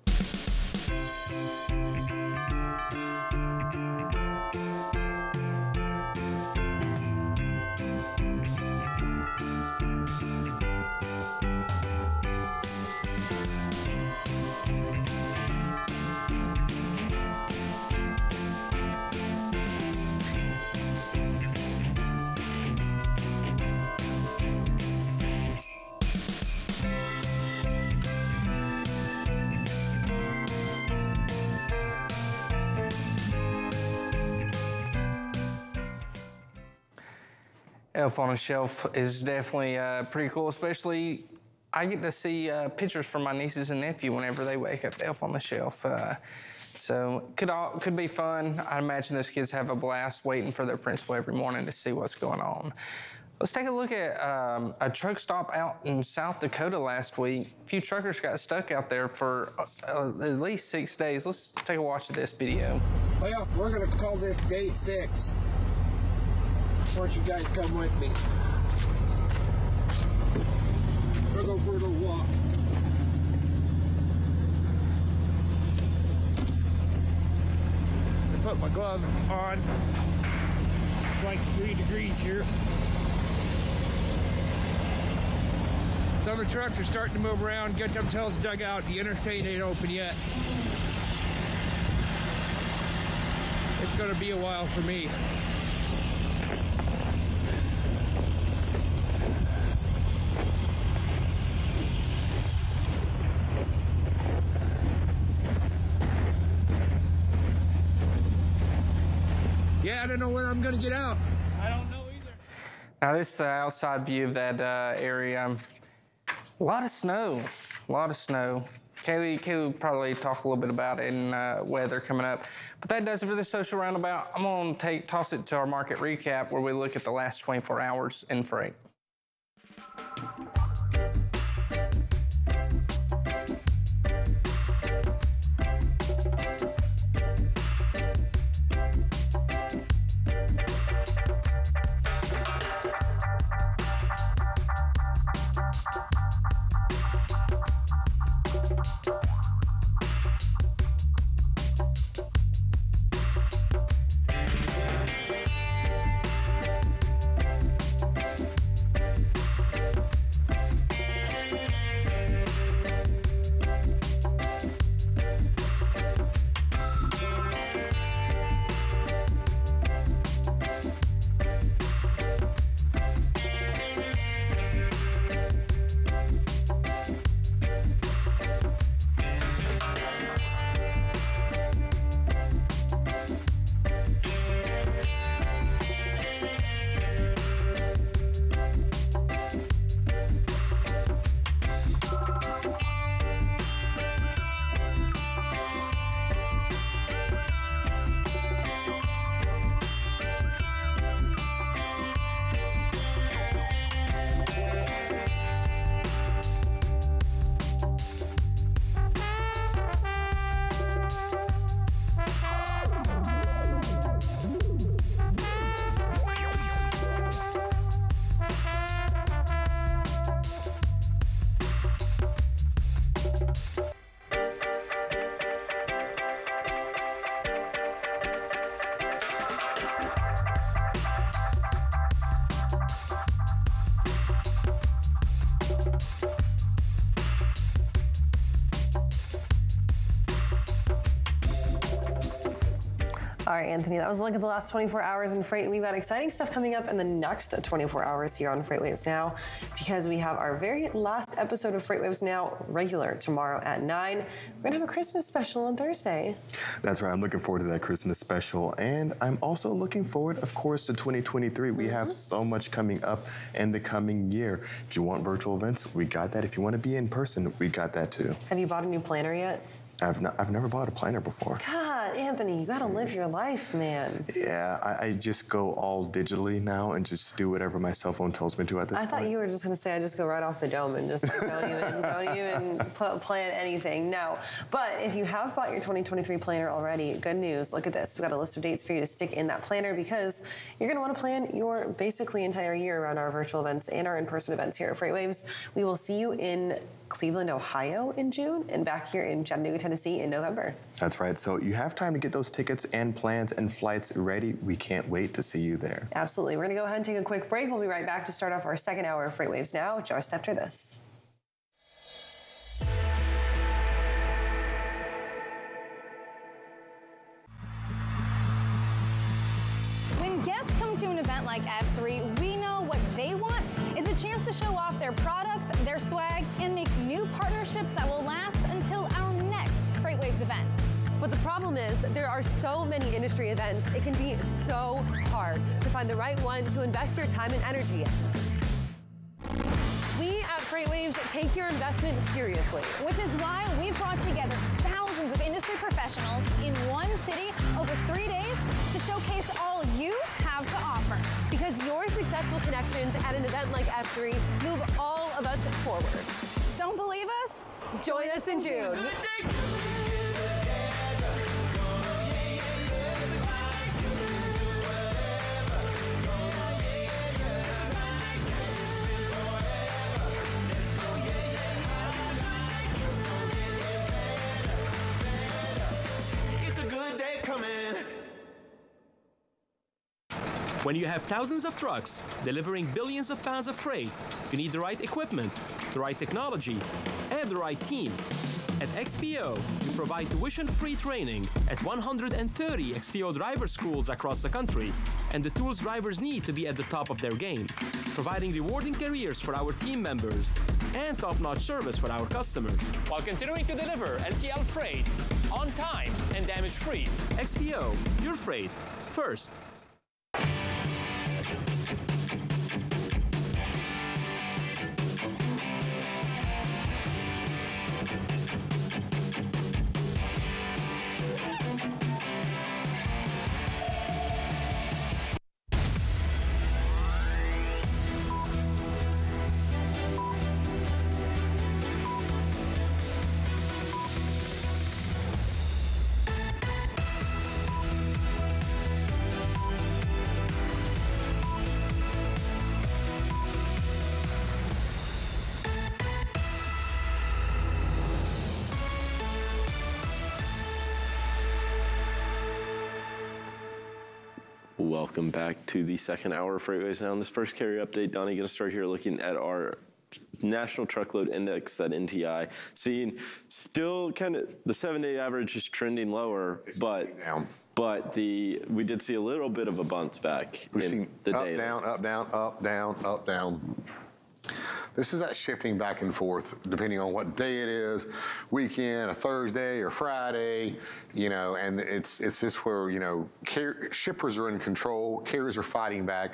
Elf on a Shelf is definitely pretty cool, especially I get to see pictures from my nieces and nephew whenever they wake up to Elf on the Shelf. So could be fun. I imagine those kids have a blast waiting for their principal every morning to see what's going on. Let's take a look at a truck stop out in South Dakota last week. A few truckers got stuck out there for at least 6 days. Let's take a watch of this video. Well, we're gonna call this day 6. Why don't you guys come with me? We'll go for a little walk. I put my glove on. It's like 3 degrees here. Some of the trucks are starting to move around, get themselves dug out. The interstate ain't open yet. It's going to be a while for me. Yeah, I don't know when I'm going to get out. I don't know either. Now this is the outside view of that area. A lot of snow, a lot of snow. Kaylee will probably talk a little bit about it in weather coming up. But that does it for the social roundabout. I'm going to toss it to our market recap where we look at the last 24 hours in freight. All right, Anthony, that was a look at the last 24 hours in freight, and we've got exciting stuff coming up in the next 24 hours here on FreightWaves Now, because we have our very last episode of FreightWaves Now regular tomorrow at 9. We're gonna have a Christmas special on Thursday. That's right, I'm looking forward to that Christmas special, and I'm also looking forward, of course, to 2023. We have so much coming up in the coming year. If you want virtual events, we got that. If you want to be in person, we got that too. Have you bought a new planner yet? I've never bought a planner before. God, Anthony, you gotta live your life, man. Yeah, I just go all digitally now and just do whatever my cell phone tells me to at this point. I thought you were just gonna say I just go right off the dome and just don't even plan anything. No, but if you have bought your 2023 planner already, good news. Look at this. We've got a list of dates for you to stick in that planner because you're gonna want to plan your basically entire year around our virtual events and our in-person events here at FreightWaves. We will see you in Cleveland, Ohio in June and back here in Chattanooga, Tennessee in November. That's right. So you have time to get those tickets and plans and flights ready. We can't wait to see you there. Absolutely. We're going to go ahead and take a quick break. We'll be right back to start off our second hour of FreightWaves Now just after this. When guests come to an event like F3, we know what they want is a chance to show off their products, their swag, and make new partnerships that will last until our next FreightWaves event. But the problem is there are so many industry events, it can be so hard to find the right one to invest your time and energy in. We at FreightWaves take your investment seriously. Which is why we've brought together thousands of industry professionals in one city over 3 days to showcase all you have to offer. Because your successful connections at an event like F3 move all of us forward. Don't believe us? Join us in June. When you have thousands of trucks delivering billions of pounds of freight, you need the right equipment, the right technology, and the right team. At XPO, we provide tuition-free training at 130 XPO driver schools across the country, and the tools drivers need to be at the top of their game, providing rewarding careers for our team members and top-notch service for our customers, while continuing to deliver LTL freight on time and damage-free. XPO, your freight first. Welcome back to the second hour of FreightWaves Now. In this first carrier update, Donnie, going to start here looking at our National Truckload Index, that NTI, seeing still kind of the 7-day average is trending lower, but we did see a little bit of a bounce back. We've seen the up, data. down, up, down, up, down, up, down. This is that shifting back and forth, depending on what day it is, weekend, a Thursday or Friday, you know, and it's this where, you know, shippers are in control, carriers are fighting back.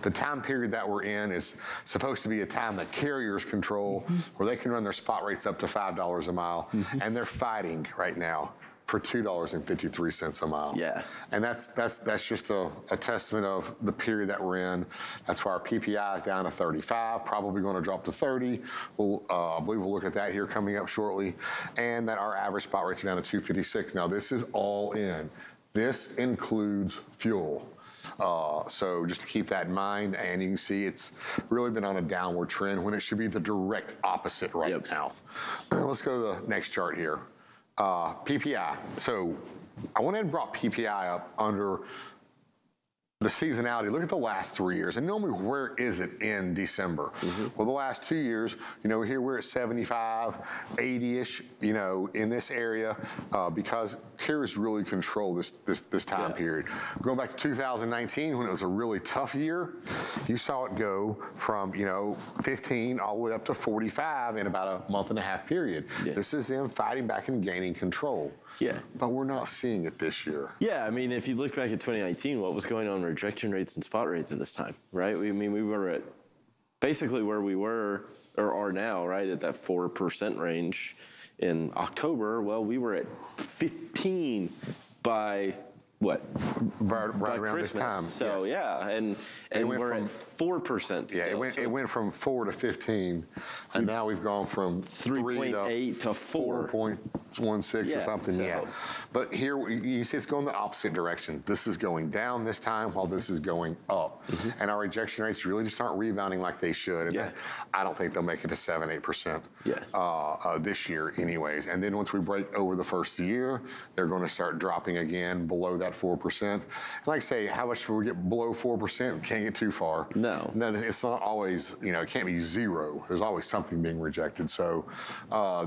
The time period that we're in is supposed to be a time that carriers control, where they can run their spot rates up to $5 a mile, and they're fighting right now for $2.53 a mile. Yeah. And that's just a testament of the period that we're in. That's why our PPI is down to 35, probably going to drop to 30. I believe we'll look at that here coming up shortly. And that our average spot rates are down to 256. Now this is all in. This includes fuel. So just to keep that in mind, and you can see it's really been on a downward trend when it should be the direct opposite right now. Let's go to the next chart here. PPI. So I went ahead and brought PPI up under the seasonality. Look at the last 3 years. And normally, where is it in December? Well, the last 2 years, you know, here we're at 75, 80-ish, you know, in this area because carriers really control this time period. Going back to 2019, when it was a really tough year, you saw it go from, you know, 15 all the way up to 45 in about a month and a half period. This is them fighting back and gaining control. Yeah. But we're not seeing it this year. Yeah, I mean, if you look back at 2019, what was going on in rejection rates and spot rates at this time, right? I mean, we were at basically where we were or are now, right, at that 4% range in October. Well, we were at 15 by what? Right around Christmas. this time. So yeah, and we're at 4%. Yeah, it went from 4 to 15, and now we've gone from 3.8 to 4.16 or something. So. Yeah, but here you see it's going the opposite direction. This is going down this time, while this is going up, and our rejection rates really just aren't rebounding like they should. And I don't think they'll make it to 7-8% this year, anyways. And then once we break over the first year, they're going to start dropping again below that 4%. And like I say, how much do we get below 4%? We can't get too far. No, it's not always, you know, it can't be zero. There's always something being rejected. So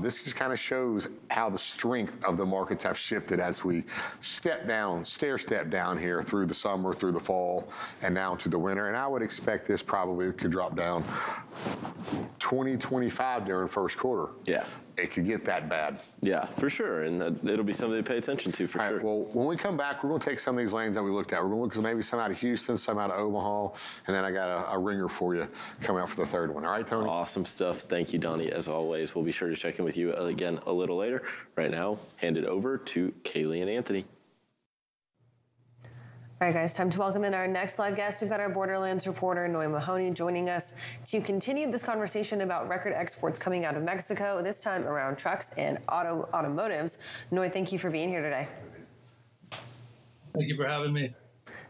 this just kind of shows how the strength of the markets have shifted as we step down, stair-step down here through the summer, through the fall, and now to the winter. And I would expect this probably could drop down 20-25 during first quarter. Yeah. It could get that bad. Yeah, for sure, and it'll be something to pay attention to for sure. Right, well, when we come back, we're going to take some of these lanes that we looked at. We're going to look at maybe some out of Houston, some out of Omaha, and then I got a ringer for you coming up for the third one. All right, Tony? Awesome stuff. Thank you, Donnie, as always. We'll be sure to check in with you again a little later. Right now, hand it over to Kaylee and Anthony. All right, guys, time to welcome in our next live guest. We've got our Borderlands reporter, Noi Mahoney, joining us to continue this conversation about record exports coming out of Mexico, this time around trucks and automotives. Noi, thank you for being here today. Thank you for having me.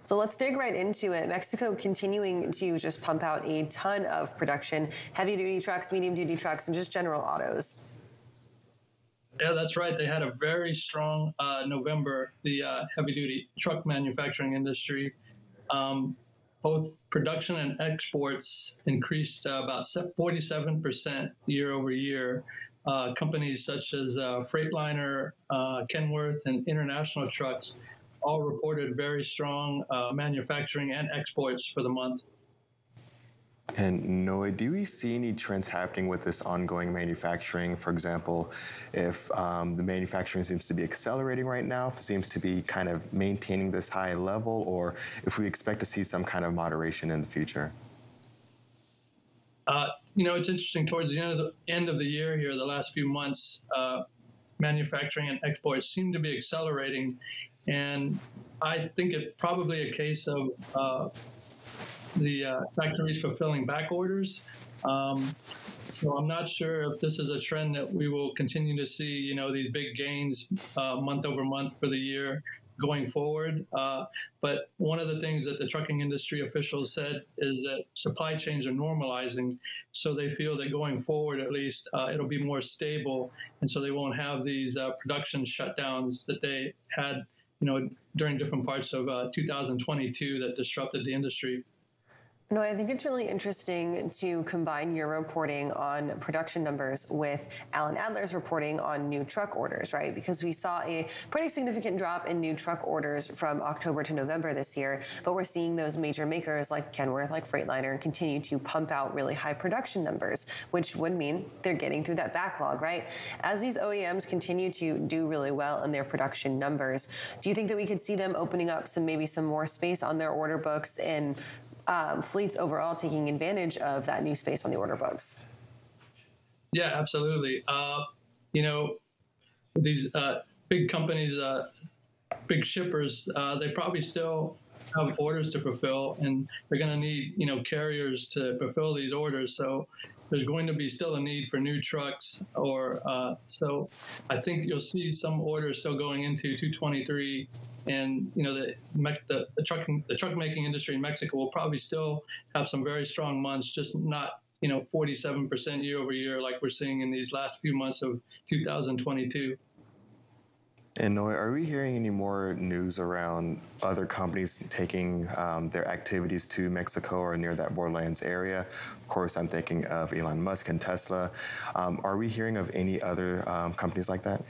So let's dig right into it. Mexico continuing to just pump out a ton of production, heavy-duty trucks, medium-duty trucks, and just general autos. Yeah, that's right. They had a very strong November, the heavy-duty truck manufacturing industry. both production and exports increased about 47% year over year. Companies such as Freightliner, Kenworth, and International Trucks all reported very strong manufacturing and exports for the month. And Noi, do we see any trends happening with this ongoing manufacturing? For example, if the manufacturing seems to be accelerating right now, if it seems to be kind of maintaining this high level, or if we expect to see some kind of moderation in the future? You know, it's interesting. Towards the end of the year here, the last few months, manufacturing and exports seem to be accelerating. And I think it's probably a case of the factories fulfilling back orders. So I'm not sure if this is a trend that we will continue to see, you know, these big gains month over month for the year going forward. But one of the things that the trucking industry officials said is that supply chains are normalizing. So they feel that going forward, at least, it'll be more stable. And so they won't have these production shutdowns that they had, you know, during different parts of 2022 that disrupted the industry. No, I think it's really interesting to combine your reporting on production numbers with Alan Adler's reporting on new truck orders, right? Because we saw a pretty significant drop in new truck orders from October to November this year, but we're seeing those major makers like Kenworth, like Freightliner, continue to pump out really high production numbers, which would mean they're getting through that backlog, right? As these OEMs continue to do really well in their production numbers, do you think that we could see them opening up maybe some more space on their order books and fleets overall taking advantage of that new space on the order books? Yeah, absolutely. You know, these big companies, big shippers, they probably still have orders to fulfill, and they're going to need, you know, carriers to fulfill these orders. So there's going to be still a need for new trucks, or so I think you'll see some orders still going into 2023. And you know, the truck making industry in Mexico will probably still have some very strong months, just not, you know, 47% year over year like we're seeing in these last few months of 2022. And Noi, are we hearing any more news around other companies taking their activities to Mexico or near that borderlands area? Of course, I'm thinking of Elon Musk and Tesla. Are we hearing of any other companies like that?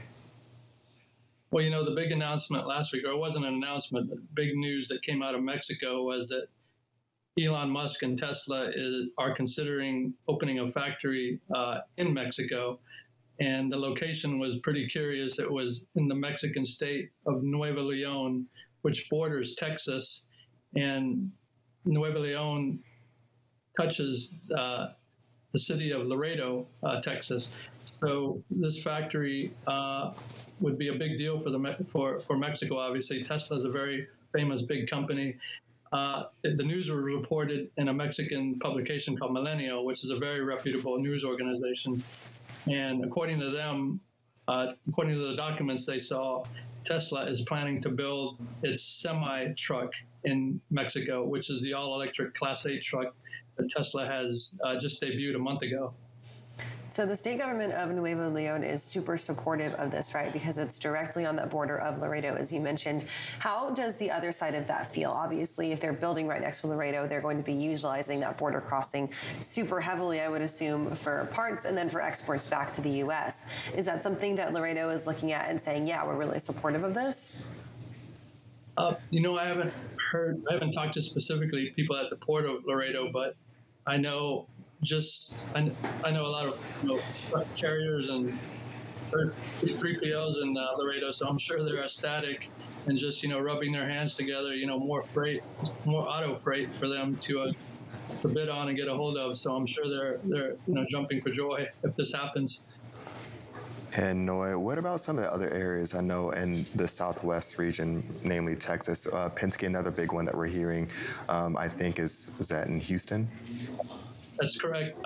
Well, you know, the big announcement last week, or it wasn't an announcement, but big news that came out of Mexico was that Elon Musk and Tesla are considering opening a factory in Mexico. And the location was pretty curious. It was in the Mexican state of Nuevo León, which borders Texas. And Nuevo León touches the city of Laredo, Texas. So this factory would be a big deal for Mexico. Obviously, Tesla is a very famous big company. The news was reported in a Mexican publication called Milenio, which is a very reputable news organization. And according to them, according to the documents they saw, Tesla is planning to build its semi-truck in Mexico, which is the all-electric Class 8 truck that Tesla has just debuted a month ago. So the state government of Nuevo León is super supportive of this, right? Because it's directly on that border of Laredo, as you mentioned. How does the other side of that feel? Obviously, if they're building right next to Laredo, they're going to be utilizing that border crossing super heavily, I would assume, for parts and then for exports back to the U.S. Is that something that Laredo is looking at and saying, yeah, we're really supportive of this? You know, I haven't talked to specifically people at the port of Laredo, but I know I know a lot of, you know, carriers and 3PLs in Laredo, so I'm sure they're ecstatic and just, you know, rubbing their hands together, you know, more auto freight for them to bid on and get a hold of. So I'm sure they're you know, jumping for joy if this happens. And Noi, what about some of the other areas I know in the Southwest region, namely Texas? Penske, another big one that we're hearing, I think is that in Houston? That's correct.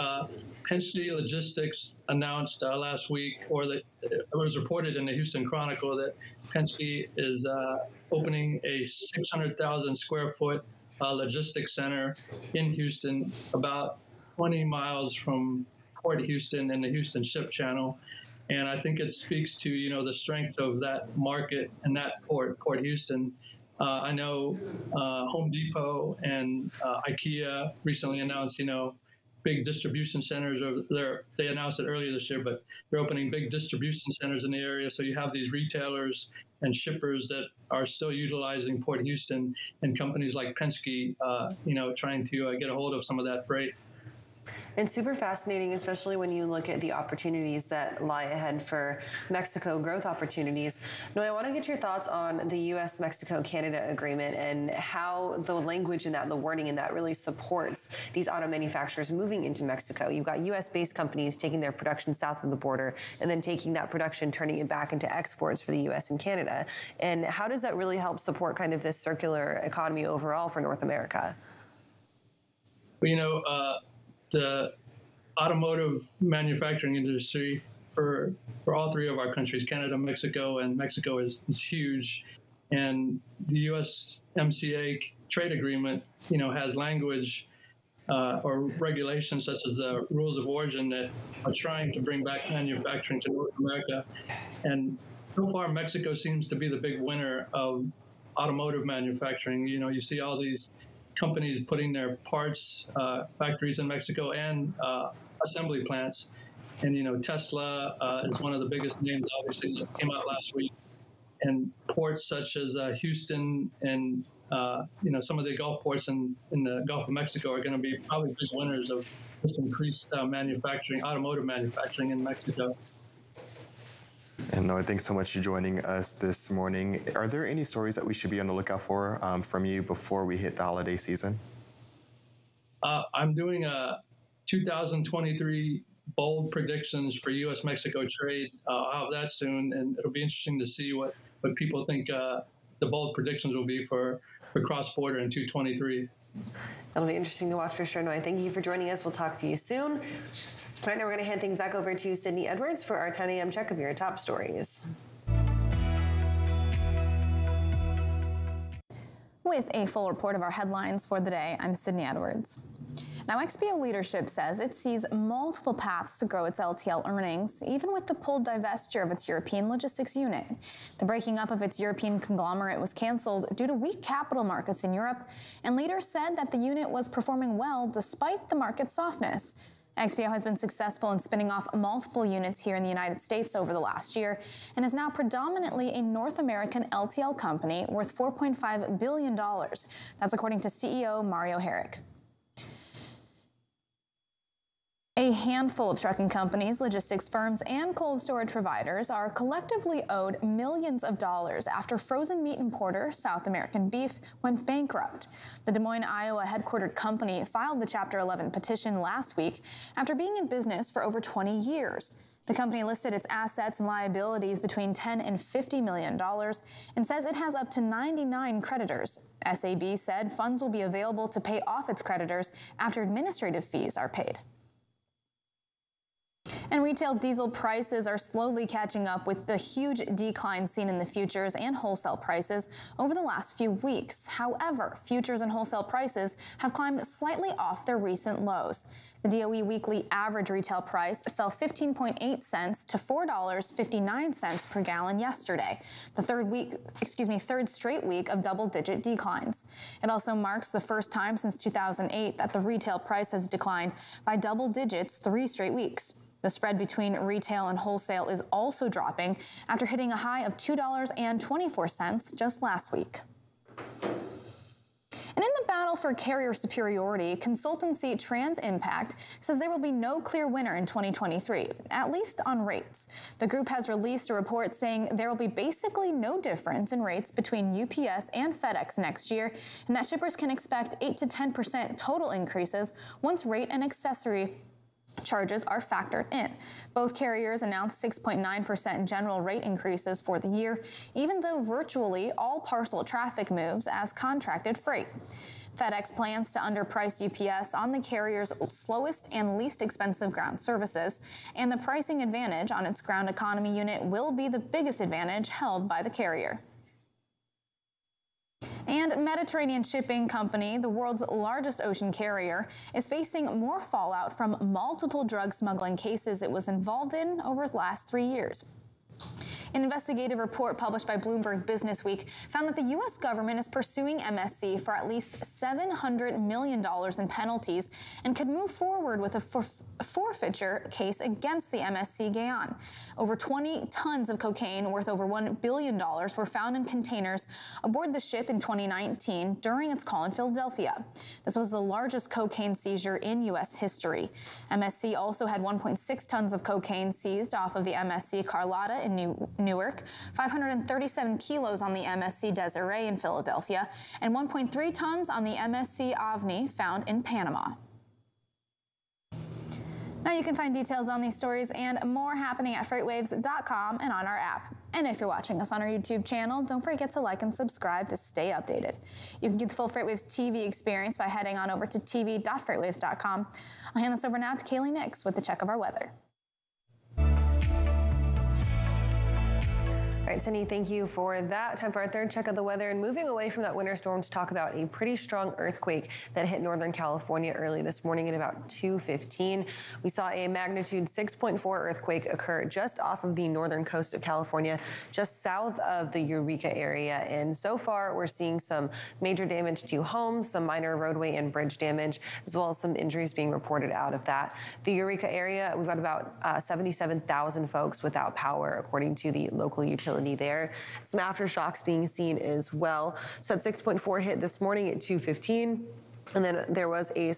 Penske Logistics announced last week, or it was reported in the Houston Chronicle, that Penske is opening a 600,000 square foot logistics center in Houston, about 20 miles from Port Houston and the Houston Ship Channel. And I think it speaks to, you know, the strength of that market and that Port Houston. I know Home Depot and IKEA recently announced, big distribution centers over there. They announced it earlier this year, but they're opening big distribution centers in the area. So you have these retailers and shippers that are still utilizing Port Houston, and companies like Penske, trying to get a hold of some of that freight. It's super fascinating, especially when you look at the opportunities that lie ahead for Mexico, growth opportunities. Now, I want to get your thoughts on the U.S. Mexico-Canada agreement and how the language in that, the wording in that really supports these auto manufacturers moving into Mexico. You've got U.S.-based companies taking their production south of the border and then taking that production, turning it back into exports for the U.S. and Canada. And how does that really help support kind of this circular economy overall for North America? Well, the automotive manufacturing industry for all three of our countries, Canada, Mexico, and Mexico is huge. And the USMCA trade agreement, has language or regulations such as the rules of origin that are trying to bring back manufacturing to North America. And so far, Mexico seems to be the big winner of automotive manufacturing. You see all these companies putting their parts factories in Mexico and assembly plants. And, Tesla is one of the biggest names, obviously, that came out last week. And ports such as Houston and, some of the Gulf ports in the Gulf of Mexico are going to be probably big winners of this increased manufacturing, automotive manufacturing in Mexico. And Noi, thanks so much for joining us this morning. Are there any stories that we should be on the lookout for from you before we hit the holiday season? I'm doing a 2023 bold predictions for U.S.-Mexico trade. I'll have that soon, and it'll be interesting to see what people think the bold predictions will be for cross-border in 2023. That'll be interesting to watch for sure. Noi, thank you for joining us. We'll talk to you soon. Right now, we're going to hand things back over to Sydney Edwards for our 10 a.m. check of your top stories. With a full report of our headlines for the day, I'm Sydney Edwards. Now, XPO leadership says it sees multiple paths to grow its LTL earnings, even with the pulled divestiture of its European logistics unit. The breaking up of its European conglomerate was canceled due to weak capital markets in Europe, and leaders said that the unit was performing well despite the market softness. XPO has been successful in spinning off multiple units here in the United States over the last year and is now predominantly a North American LTL company worth $4.5 billion. That's according to CEO Mario Herrick. A handful of trucking companies, logistics firms, and cold storage providers are collectively owed millions of dollars after frozen meat importer South American Beef went bankrupt. The Des Moines, Iowa headquartered company filed the Chapter 11 petition last week after being in business for over 20 years. The company listed its assets and liabilities between $10 and $50 million and says it has up to 99 creditors. SAB said funds will be available to pay off its creditors after administrative fees are paid. And retail diesel prices are slowly catching up with the huge decline seen in the futures and wholesale prices over the last few weeks. However, futures and wholesale prices have climbed slightly off their recent lows. The DOE weekly average retail price fell 15.8 cents to $4.59 per gallon yesterday, the third straight week of double-digit declines. It also marks the first time since 2008 that the retail price has declined by double digits 3 straight weeks. The spread between retail and wholesale is also dropping after hitting a high of $2.24 just last week. And in the battle for carrier superiority, consultancy TransImpact says there will be no clear winner in 2023, at least on rates. The group has released a report saying there will be basically no difference in rates between UPS and FedEx next year, and that shippers can expect 8 to 10% total increases once rate and accessory charges are factored in. Both carriers announced 6.9% general rate increases for the year, even though virtually all parcel traffic moves as contracted freight. FedEx plans to underprice UPS on the carrier's slowest and least expensive ground services, and the pricing advantage on its ground economy unit will be the biggest advantage held by the carrier. And Mediterranean Shipping Company, the world's largest ocean carrier, is facing more fallout from multiple drug smuggling cases it was involved in over the last 3 years. An investigative report published by Bloomberg Businessweek found that the U.S. government is pursuing MSC for at least $700 million in penalties and could move forward with a forfeiture case against the MSC Guyane. Over 20 tons of cocaine worth over $1 billion were found in containers aboard the ship in 2019 during its call in Philadelphia. This was the largest cocaine seizure in U.S. history. MSC also had 1.6 tons of cocaine seized off of the MSC Carlotta in Newark, 537 kilos on the MSC Desiree in Philadelphia, and 1.3 tons on the MSC Avni found in Panama. Now you can find details on these stories and more happening at FreightWaves.com and on our app. And if you're watching us on our YouTube channel, don't forget to like and subscribe to stay updated. You can get the full FreightWaves TV experience by heading on over to tv.freightwaves.com. I'll hand this over now to Kaylee Nix with the check of our weather. All right, Cindy, thank you for that. Time for our third check of the weather. And moving away from that winter storm to talk about a pretty strong earthquake that hit Northern California early this morning at about 2:15. We saw a magnitude 6.4 earthquake occur just off of the northern coast of California, just south of the Eureka area. And so far, we're seeing some major damage to homes, some minor roadway and bridge damage, as well as some injuries being reported out of that. The Eureka area, we've got about 77,000 folks without power, according to the local utility there. Some aftershocks being seen as well. So that 6.4 hit this morning at 2:15. And then there was a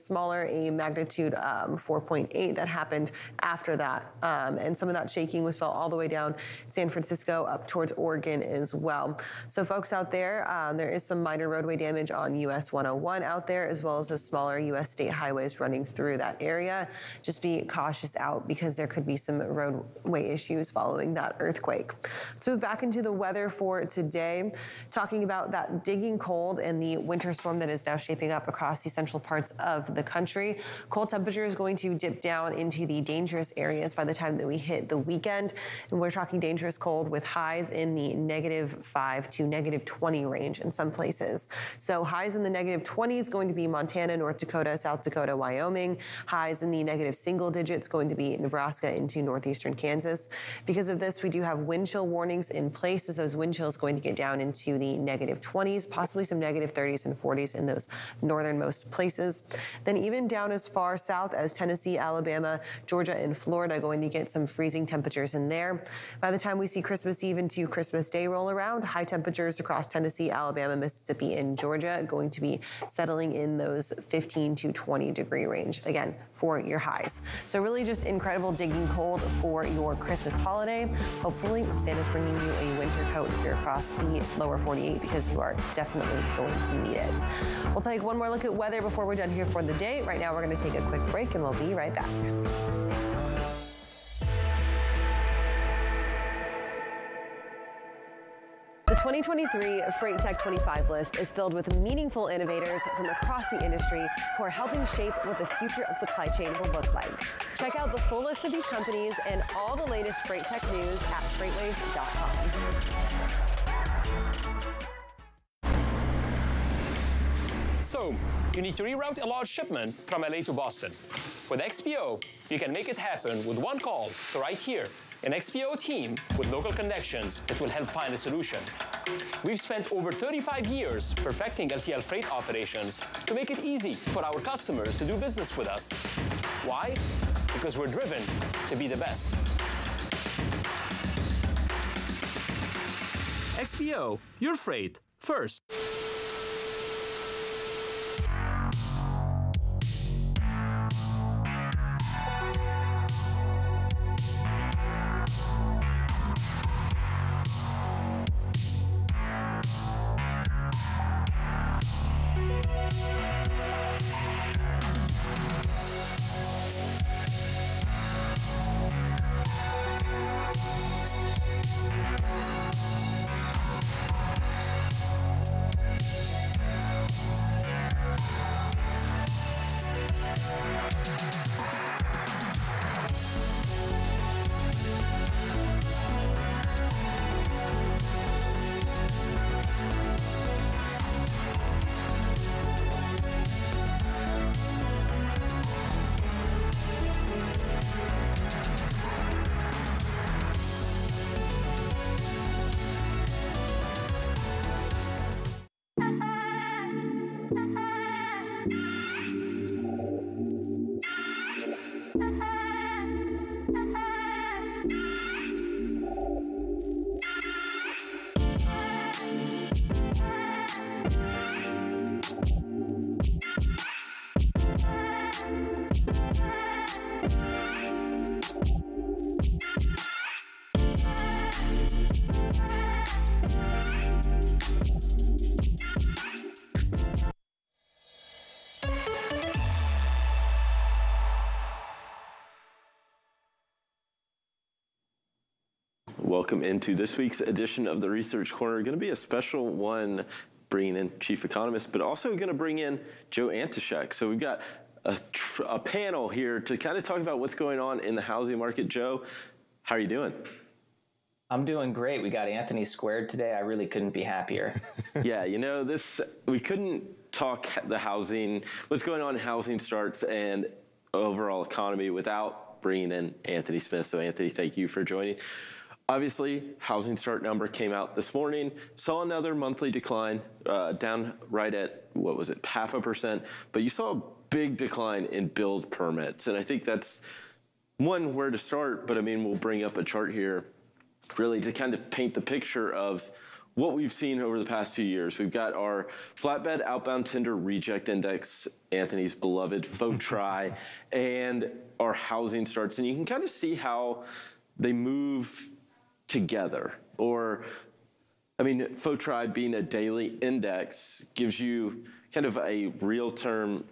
magnitude 4.8 that happened after that. And some of that shaking was felt all the way down San Francisco up towards Oregon as well. So folks out there, there is some minor roadway damage on US 101 out there, as well as those smaller US state highways running through that area. Just be cautious out because there could be some roadway issues following that earthquake. Let's move back into the weather for today, talking about that digging cold and the winter storm that is now shaping up across the central parts of the country. Cold temperature is going to dip down into the dangerous areas by the time that we hit the weekend. And we're talking dangerous cold with highs in the -5 to -20 range in some places. So highs in the -20s going to be Montana, North Dakota, South Dakota, Wyoming. Highs in the negative single digits going to be Nebraska into northeastern Kansas. Because of this, we do have wind chill warnings in place as those wind chills going to get down into the -20s, possibly some -30s and 40s in those northernmost places. Then even down as far south as Tennessee, Alabama, Georgia, and Florida, going to get some freezing temperatures in there. By the time we see Christmas Eve into Christmas Day roll around, high temperatures across Tennessee, Alabama, Mississippi, and Georgia going to be settling in those 15 to 20 degree range, again, for your highs. So really just incredible digging cold for your Christmas holiday. Hopefully Santa's bringing you a winter coat if you're across the lower 48 because you are definitely going to need it. We'll take one more look at weather before we're done here for the day. Right now, we're going to take a quick break and we'll be right back. The 2023 Freight Tech 25 list is filled with meaningful innovators from across the industry who are helping shape what the future of supply chain will look like. Check out the full list of these companies and all the latest Freight Tech news at FreightWaves.com. So, you need to reroute a large shipment from LA to Boston. With XPO, you can make it happen with one call to right here. An XPO team with local connections that will help find a solution. We've spent over 35 years perfecting LTL freight operations to make it easy for our customers to do business with us. Why? Because we're driven to be the best. XPO, your freight first. welcome into this week's edition of the Research Corner. Going to be a special one, bringing in chief economist, but also going to bring in Joe Antoshek. So we've got a panel here to kind of talk about what's going on in the housing market. Joe, how are you doing? I'm doing great. We got Anthony squared today. I really couldn't be happier. Yeah, you know, we couldn't talk the housing, what's going on in housing starts and overall economy without bringing in Anthony Smith. So Anthony, thank you for joining. Obviously, housing start number came out this morning, saw another monthly decline, down right at, what was it, 0.5%, but you saw a big decline in build permits. And I think that's one where to start, but I mean, we'll bring up a chart here really to kind of paint the picture of what we've seen over the past few years. We've got our flatbed outbound tender reject index, Anthony's beloved FOTRI, and our housing starts. And you can kind of see how they move together. Or, I mean, FOTRI being a daily index gives you kind of a real-time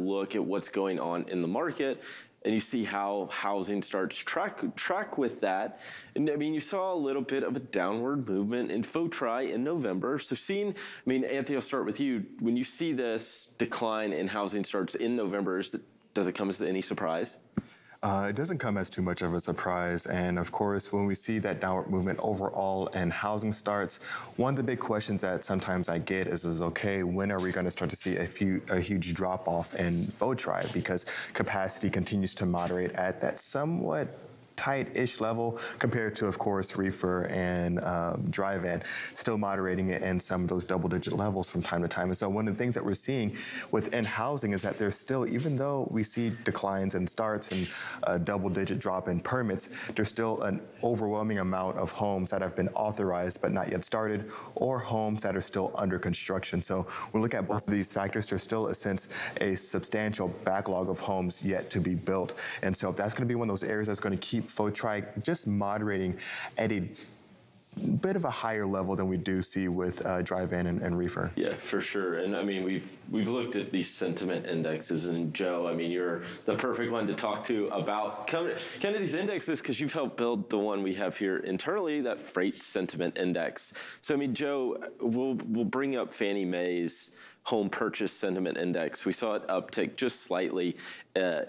look at what's going on in the market. And you see how housing starts track with that. And I mean, you saw a little bit of a downward movement in FOTRI in November. So I mean, Anthony, I'll start with you. When you see this decline in housing starts in November, does it come as any surprise? It doesn't come as too much of a surprise. And of course, when we see that downward movement overall in housing starts, one of the big questions that sometimes I get is okay, when are we going to start to see a huge drop off in FOTRI? Because capacity continues to moderate at that somewhat tight-ish level compared to, of course, reefer and dry van, still moderating it in some of those double-digit levels from time to time. And so one of the things that we're seeing within housing is that there's still, even though we see declines in starts and a double-digit drop in permits, there's still an overwhelming amount of homes that have been authorized but not yet started, or homes that are still under construction. So when we look at both of these factors, there's still a substantial backlog of homes yet to be built. And so that's going to be one of those areas that's going to keep FOTRI just moderating at a bit of a higher level than we do see with dry van and reefer. Yeah, for sure. And I mean, we've looked at these sentiment indexes, and Joe, I mean, you're the perfect one to talk to about kind of these indexes because you've helped build the one we have here internally, that freight sentiment index. So I mean, Joe, we'll bring up Fannie Mae's home purchase sentiment index. We saw it uptick just slightly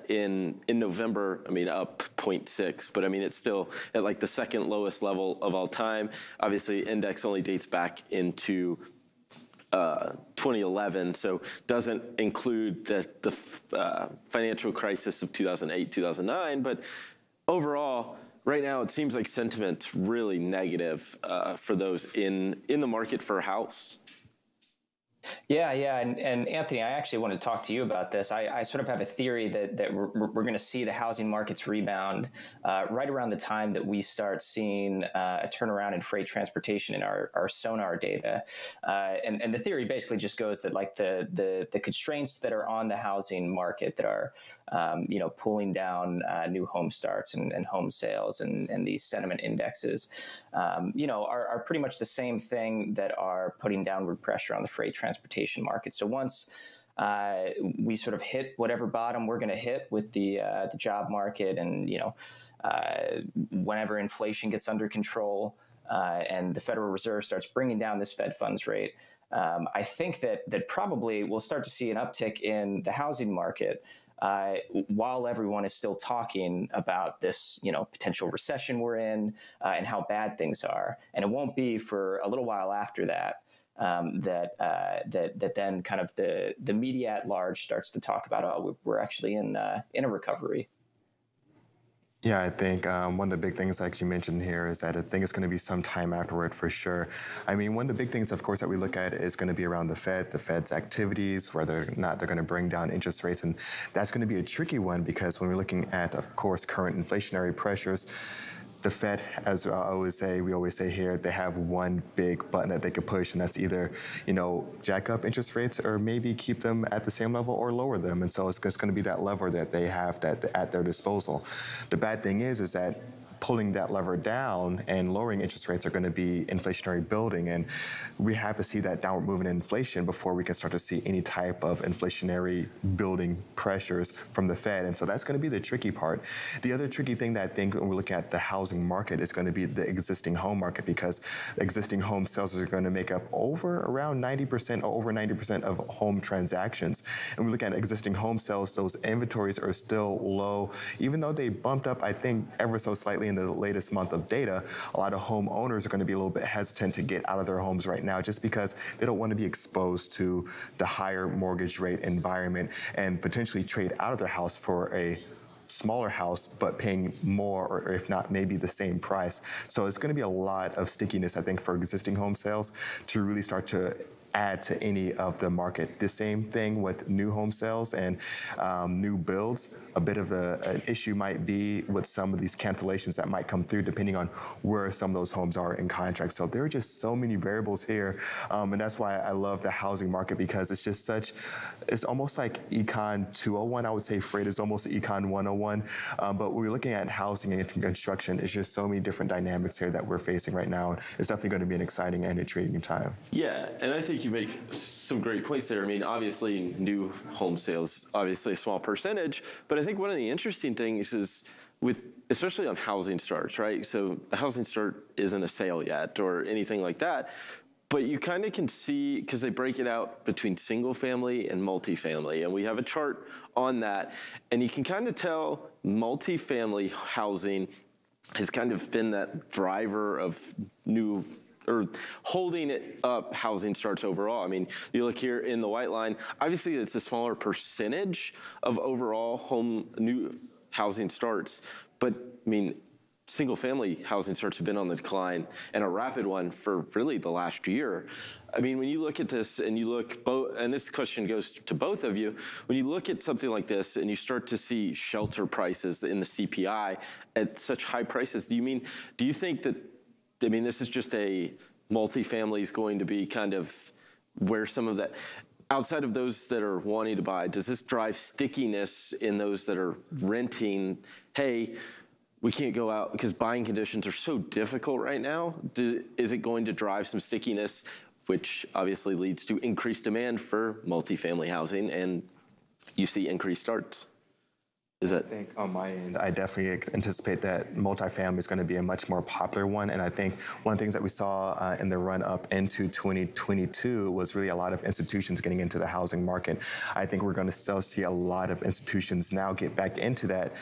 in November. I mean, up 0.6, but I mean, it's still at like the second lowest level of all time. Obviously, index only dates back into 2011, so doesn't include the financial crisis of 2008, 2009. But overall, right now, it seems like sentiment's really negative for those in the market for a house. Yeah, and Anthony, I actually want to talk to you about this. I sort of have a theory that we're going to see the housing markets rebound right around the time that we start seeing a turnaround in freight transportation in our sonar data. And the theory basically just goes that like the constraints that are on the housing market that are pulling down new home starts and home sales and these sentiment indexes, are pretty much the same thing that are putting downward pressure on the freight transportation market. So once we sort of hit whatever bottom we're going to hit with the job market, and whenever inflation gets under control and the Federal Reserve starts bringing down this Fed funds rate, I think that probably we'll start to see an uptick in the housing market. While everyone is still talking about this, potential recession we're in and how bad things are, and it won't be for a little while after that that then kind of the media at large starts to talk about, we're actually in a recovery. Yeah, I think one of the big things, like you mentioned here, is that I think it's going to be some time afterward for sure. I mean, one of the big things, of course, that we look at is going to be around the Fed's activities, whether or not they're going to bring down interest rates. And that's going to be a tricky one because when we're looking at, of course, current inflationary pressures, the Fed, as we always say here, they have one big button that they could push, and that's either, jack up interest rates or maybe keep them at the same level or lower them. And so it's just going to be that lever that they have at their disposal. The bad thing is that pulling that lever down and lowering interest rates are going to be inflationary building. And we have to see that downward movement in inflation before we can start to see any type of inflationary building pressures from the Fed. And so that's going to be the tricky part. The other tricky thing that I think when we look at the housing market is going to be the existing home market, because existing home sales are going to make up around 90% or over 90% of home transactions. And we look at existing home sales, those inventories are still low, even though they bumped up, I think, ever so slightly in the latest month of data. A lot of homeowners are going to be a little bit hesitant to get out of their homes right now just because they don't want to be exposed to the higher mortgage rate environment and potentially trade out of their house for a smaller house, but paying more, or if not, maybe the same price. So it's going to be a lot of stickiness, I think, for existing home sales to really start to add to any of the market. The same thing with new home sales and new builds. A bit of an issue might be with some of these cancellations that might come through depending on where some of those homes are in contract. So there are just so many variables here. And that's why I love the housing market, because it's just it's almost like Econ 201. I would say freight is almost Econ 101. But when we're looking at housing and construction, it's just so many different dynamics here that we're facing right now. It's definitely going to be an exciting and intriguing time. Yeah, and I think you make some great points there. I mean, obviously, new home sales, obviously a small percentage, but I think one of the interesting things is especially on housing starts, right? So a housing start isn't a sale yet or anything like that, but you kind of can see, because they break it out between single family and multifamily, and we have a chart on that, and you can kind of tell multifamily housing has kind of been that driver of new or holding it up housing starts overall. I mean, you look here in the white line, obviously it's a smaller percentage of overall new housing starts, but I mean, single family housing starts have been on the decline, and a rapid one for really the last year. I mean, when you look at this and you look and this question goes to both of you, when you look at something like this and you start to see shelter prices in the CPI at such high prices, do you think that, I mean, this is just multifamily is going to be kind of where some of that, outside of those that are wanting to buy, does this drive stickiness in those that are renting? Hey, we can't go out because buying conditions are so difficult right now. Is it going to drive some stickiness, which obviously leads to increased demand for multifamily housing, and you see increased starts? I think on my end, I definitely anticipate that multifamily is going to be a much more popular one. And I think one of the things that we saw in the run up into 2022 was really a lot of institutions getting into the housing market. I think we're going to still see a lot of institutions now get back into that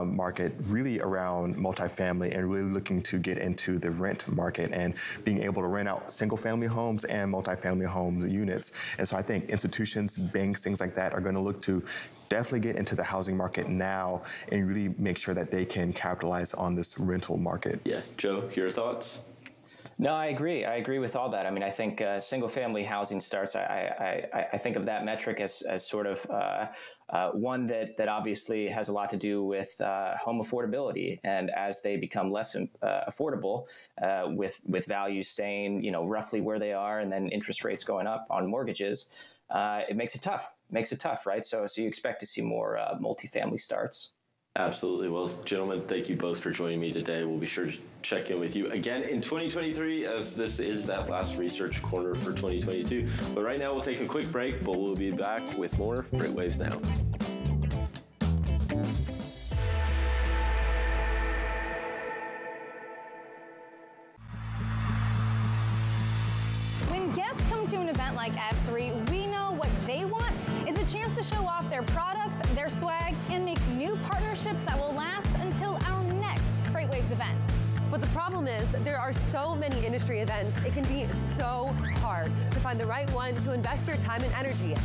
market, really around multifamily, and really looking to get into the rent market and being able to rent out single family homes and multifamily home units. And so I think institutions, banks, things like that are going to look to definitely get into the housing market now and really make sure that they can capitalize on this rental market. Yeah, Joe, your thoughts? No, I agree. I agree with all that. I mean, I think single-family housing starts, I think of that metric as sort of one that obviously has a lot to do with home affordability. And as they become less affordable, with values staying, roughly where they are, and then interest rates going up on mortgages, it makes it tough. Right? So you expect to see more multifamily starts. Absolutely. Well, gentlemen, thank you both for joining me today. We'll be sure to check in with you again in 2023, as this is that last research corner for 2022. But right now, we'll take a quick break, but we'll be back with more FreightWaves Now. When guests come to an event like F3, we know what they want is a chance to show off their products, their swag, and make new partnerships that will last until our next FreightWaves event. But the problem is there are so many industry events, it can be so hard to find the right one to invest your time and energy in.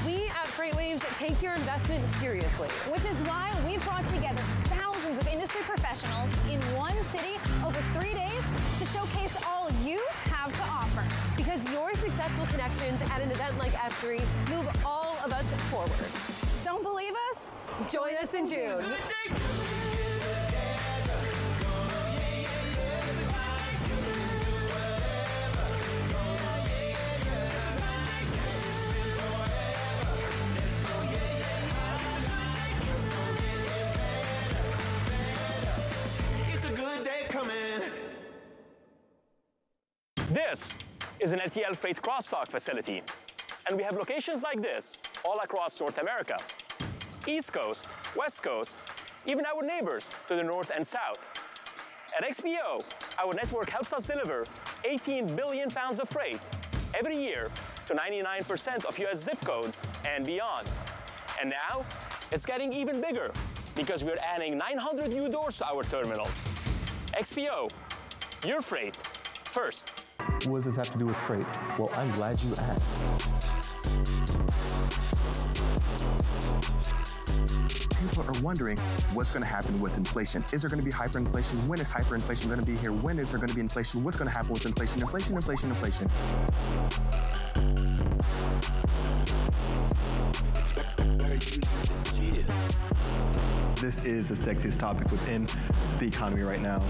We at FreightWaves take your investment seriously. Which is why we've brought together thousands of industry professionals in one city over 3 days to showcase all you have to offer. Because your successful connections at an event like F3 move all of us forward. Don't believe us? Join us in June. us is an LTL freight cross-dock facility. And we have locations like this all across North America. East Coast, West Coast, even our neighbors to the north and south. At XPO, our network helps us deliver 18 billion pounds of freight every year to 99% of US zip codes and beyond. And now, it's getting even bigger because we're adding 900 new doors to our terminals. XPO, your freight first. What does this have to do with freight? Well, I'm glad you asked. People are wondering what's going to happen with inflation. Is there going to be hyperinflation? When is hyperinflation going to be here? When is there going to be inflation? What's going to happen with inflation? Inflation, inflation, inflation. This is the sexiest topic within the economy right now.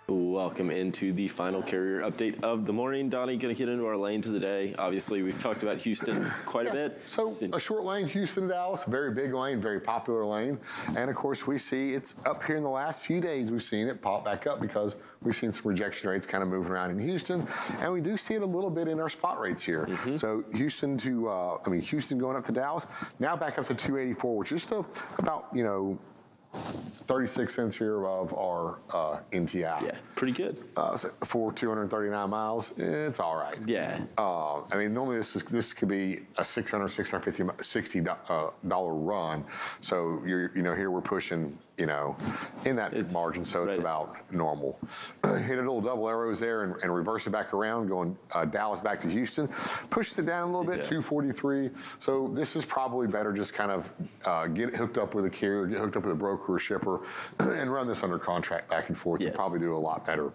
Welcome into the final carrier update of the morning. Donnie, going to get into our lanes of the day. Obviously, we've talked about Houston quite a bit. So a short lane, Houston, Dallas, very big lane, very popular lane. And of course, we see it's up here in the last few days. We've seen it pop back up because we've seen some rejection rates kind of moving around in Houston. And we do see it a little bit in our spot rates here. So Houston to, Houston going up to Dallas, now back up to 284, which is still about, 36 cents here above our NTI. Yeah, pretty good. For 239 miles, it's all right. Yeah. Normally this could be a $600, $650, $60 run. So here we're pushing, in that margin. So it's about normal. Hit a little double arrows there and reverse it back around, going Dallas back to Houston. Pushed it down a little bit, 243. So this is probably better just kind of get hooked up with a carrier, get hooked up with a broker or shipper, and run this under contract back and forth. You'll probably do a lot better.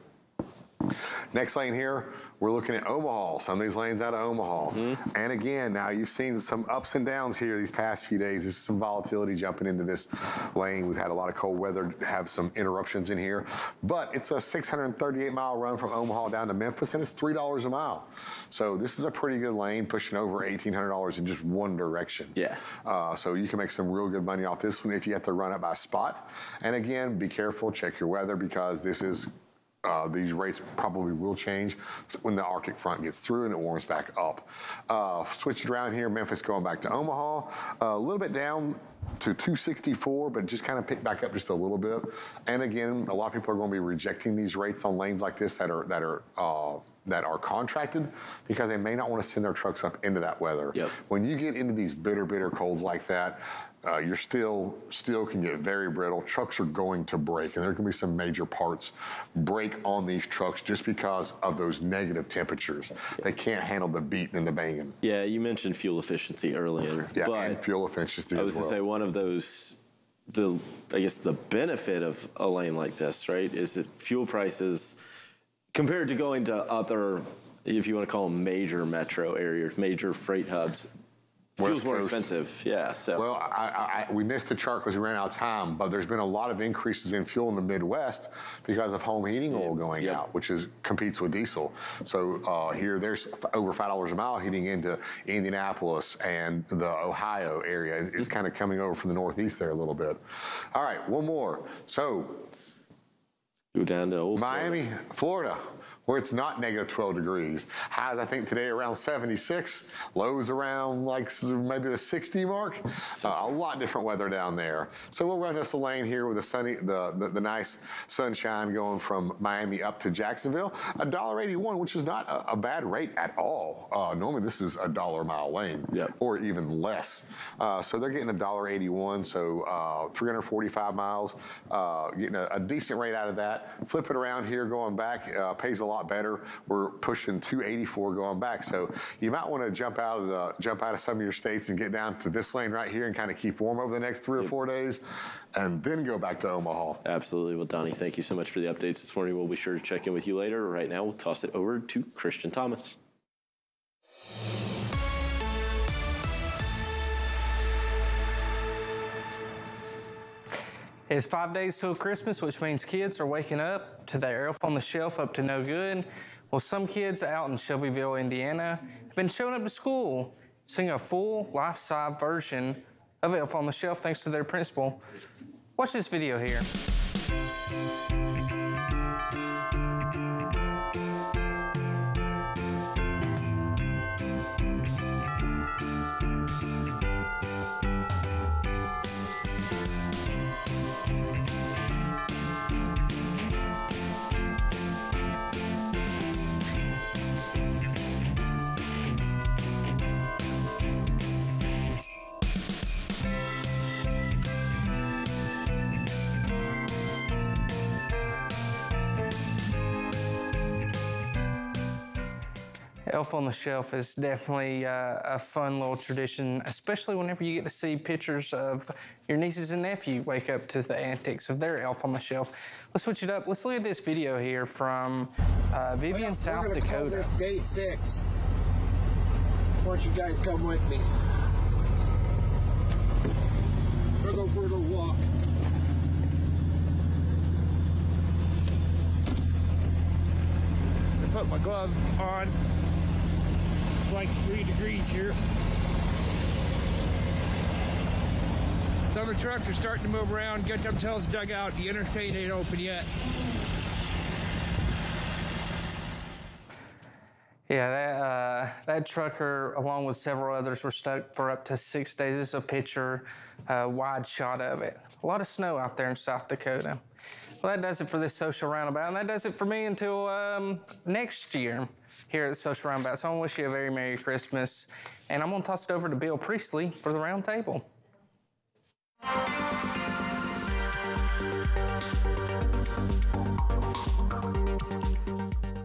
Next lane here, we're looking at Omaha. Some of these lanes out of Omaha. And again, now you've seen some ups and downs here these past few days. There's some volatility jumping into this lane. We've had a lot of cold weather, have some interruptions in here. But it's a 638-mile run from Omaha down to Memphis, and it's $3 a mile. So this is a pretty good lane, pushing over $1,800 in just one direction. Yeah. So you can make some real good money off this one if you have to run it by spot. And again, be careful, check your weather, because this is these rates probably will change when the Arctic front gets through and it warms back up. Switch it around here, Memphis going back to Omaha. A little bit down to 264, but just kind of pick back up just a little bit. And again, a lot of people are going to be rejecting these rates on lanes like this that are contracted, because they may not want to send their trucks up into that weather. When you get into these bitter colds like that, your steel can get very brittle. Trucks are going to break, and there can be some major parts break on these trucks just because of those negative temperatures. They can't handle the beating and the banging. Yeah, you mentioned fuel efficiency earlier. Yeah, but and fuel efficiency I was going to say, one of those, I guess the benefit of a lane like this, right, is that fuel prices, compared to going to other, if you want to call them major metro areas, major freight hubs, fuel's more expensive, yeah. So well, we missed the chart because we ran out of time, but there's been a lot of increases in fuel in the Midwest because of home heating oil going out, which competes with diesel. So there's over $5 a mile heating into Indianapolis and the Ohio area. It's kind of coming over from the Northeast there a little bit. All right, one more. So go down to Miami, Florida, where it's not negative 12 degrees. Highs, I think, today around 76. Lows around like maybe the 60 mark. A lot different weather down there. So we'll run this lane here with the nice sunshine going from Miami up to Jacksonville. $1.81, which is not a bad rate at all. Normally this is $1 a mile lane, or even less. So they're getting $1.81, so 345 miles, getting a decent rate out of that. Flip it around here, going back, pays a lot lot better. We're pushing 284 going back. So you might want to jump out of some of your states and get down to this lane right here and kind of keep warm over the next 3 or 4 days, and then go back to Omaha. Absolutely. Well, Donnie, thank you so much for the updates this morning. We'll be sure to check in with you later. Right now, we'll toss it over to Christian Thomas. It's 5 days till Christmas, which means kids are waking up to their elf on the shelf up to no good. Well, some kids out in Shelbyville, Indiana, have been showing up to school, singing a full life-size version of Elf on the Shelf thanks to their principal. Watch this video here. Elf on the Shelf is definitely a fun little tradition, especially whenever you get to see pictures of your nieces and nephew wake up to the antics of their Elf on the Shelf. Let's switch it up. Let's look at this video here from Vivian, South Dakota. Call this day 6. Why don't you guys come with me? We'll go for a little walk. I put my glove on. It's like 3 degrees here. Some of the trucks are starting to move around, get themselves dug out. The interstate ain't open yet. Yeah, that trucker, along with several others, were stuck for up to 6 days. This is a picture, wide shot of it. A lot of snow out there in South Dakota. Well, that does it for this social roundabout, and that does it for me until next year here at the social roundabout. So I want to wish you a very Merry Christmas, and I'm going to toss it over to Bill Priestley for the roundtable.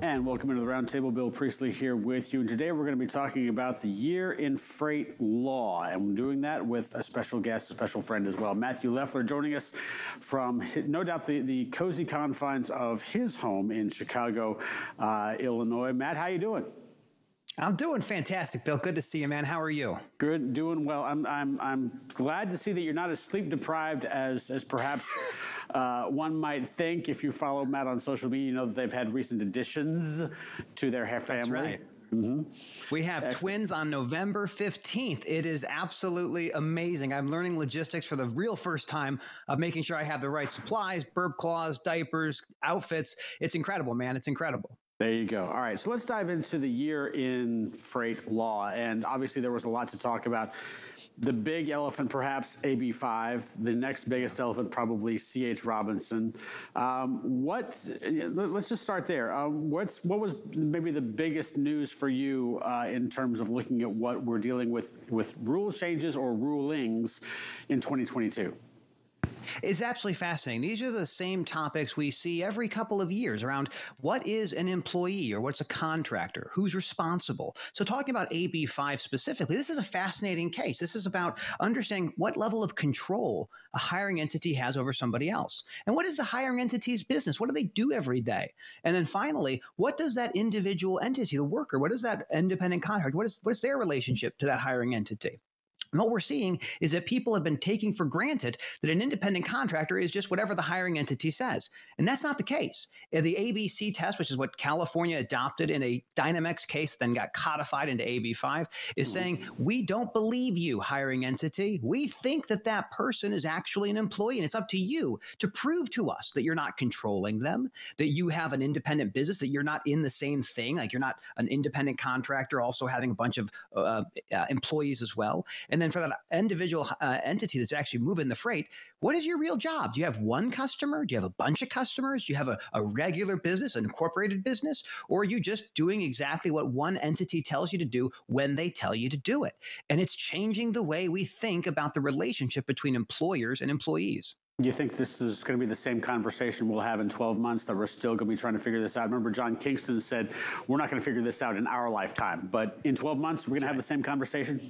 And welcome into the Roundtable. Bill Priestley here with you. And today we're going to be talking about the year in freight law. And we're doing that with a special guest, a special friend as well. Matthew Leffler joining us from, no doubt, the cozy confines of his home in Chicago, Illinois. Matt, how you doing? I'm doing fantastic, Bill. Good to see you, man. How are you? Good, doing well. I'm glad to see that you're not as sleep deprived as perhaps one might think. If you follow Matt on social media, you know that they've had recent additions to their family. That's right. Mm-hmm. We have Excellent. twins on November 15th. It is absolutely amazing. I'm learning logistics for the real first time of making sure I have the right supplies, burp cloths, diapers, outfits. It's incredible, man. It's incredible. There you go. All right, so let's dive into the year in freight law. And obviously there was a lot to talk about. The big elephant, perhaps AB5. The next biggest elephant, probably C.H. Robinson. Let's just start there. What was maybe the biggest news for you in terms of looking at what we're dealing with rule changes or rulings in 2022? It's absolutely fascinating. These are the same topics we see every couple of years around what is an employee or what's a contractor, who's responsible. So talking about AB5 specifically, this is a fascinating case. This is about understanding what level of control a hiring entity has over somebody else. And what is the hiring entity's business? What do they do every day? And then finally, what does that individual entity, the worker, what is that independent contractor, what is their relationship to that hiring entity? And what we're seeing is that people have been taking for granted that an independent contractor is just whatever the hiring entity says. And that's not the case. The ABC test, which is what California adopted in a Dynamex case, then got codified into AB5, is saying, we don't believe you, hiring entity. We think that that person is actually an employee, and it's up to you to prove to us that you're not controlling them, that you have an independent business, that you're not in the same thing, like you're not an independent contractor also having a bunch of employees as well. And then for that individual entity that's actually moving the freight, what is your real job? Do you have one customer? Do you have a bunch of customers? Do you have a regular business, an incorporated business? Or are you just doing exactly what one entity tells you to do when they tell you to do it? And it's changing the way we think about the relationship between employers and employees. Do you think this is going to be the same conversation we'll have in 12 months, that we're still going to be trying to figure this out? Remember, John Kingston said, we're not going to figure this out in our lifetime, but in 12 months, we're going to have the same conversation?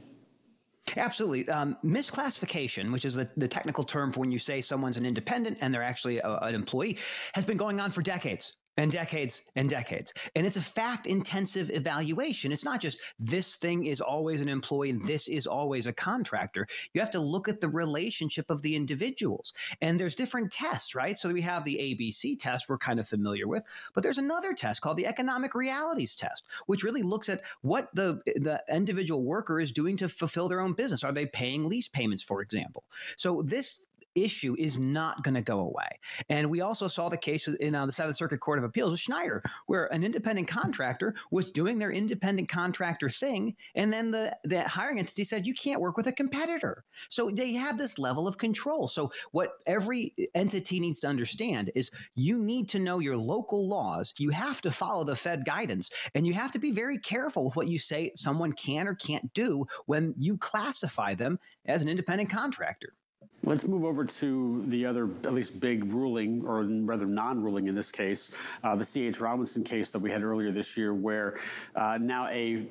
Absolutely. Misclassification, which is the technical term for when you say someone's an independent and they're actually an employee, has been going on for decades. And decades and decades. And it's a fact-intensive evaluation. It's not just this thing is always an employee and this is always a contractor. You have to look at the relationship of the individuals. And there's different tests, right? So we have the ABC test we're kind of familiar with, but there's another test called the economic realities test, which really looks at what the individual worker is doing to fulfill their own business. Are they paying lease payments, for example? So this issue is not going to go away. And we also saw the case in the Seventh Circuit Court of Appeals with Schneider, where an independent contractor was doing their independent contractor thing, and then the hiring entity said, you can't work with a competitor. So they have this level of control. So what every entity needs to understand is you need to know your local laws, you have to follow the Fed guidance, and you have to be very careful with what you say someone can or can't do when you classify them as an independent contractor. Let's move over to the other, at least big ruling, or rather non-ruling in this case, the C.H. Robinson case that we had earlier this year, where now a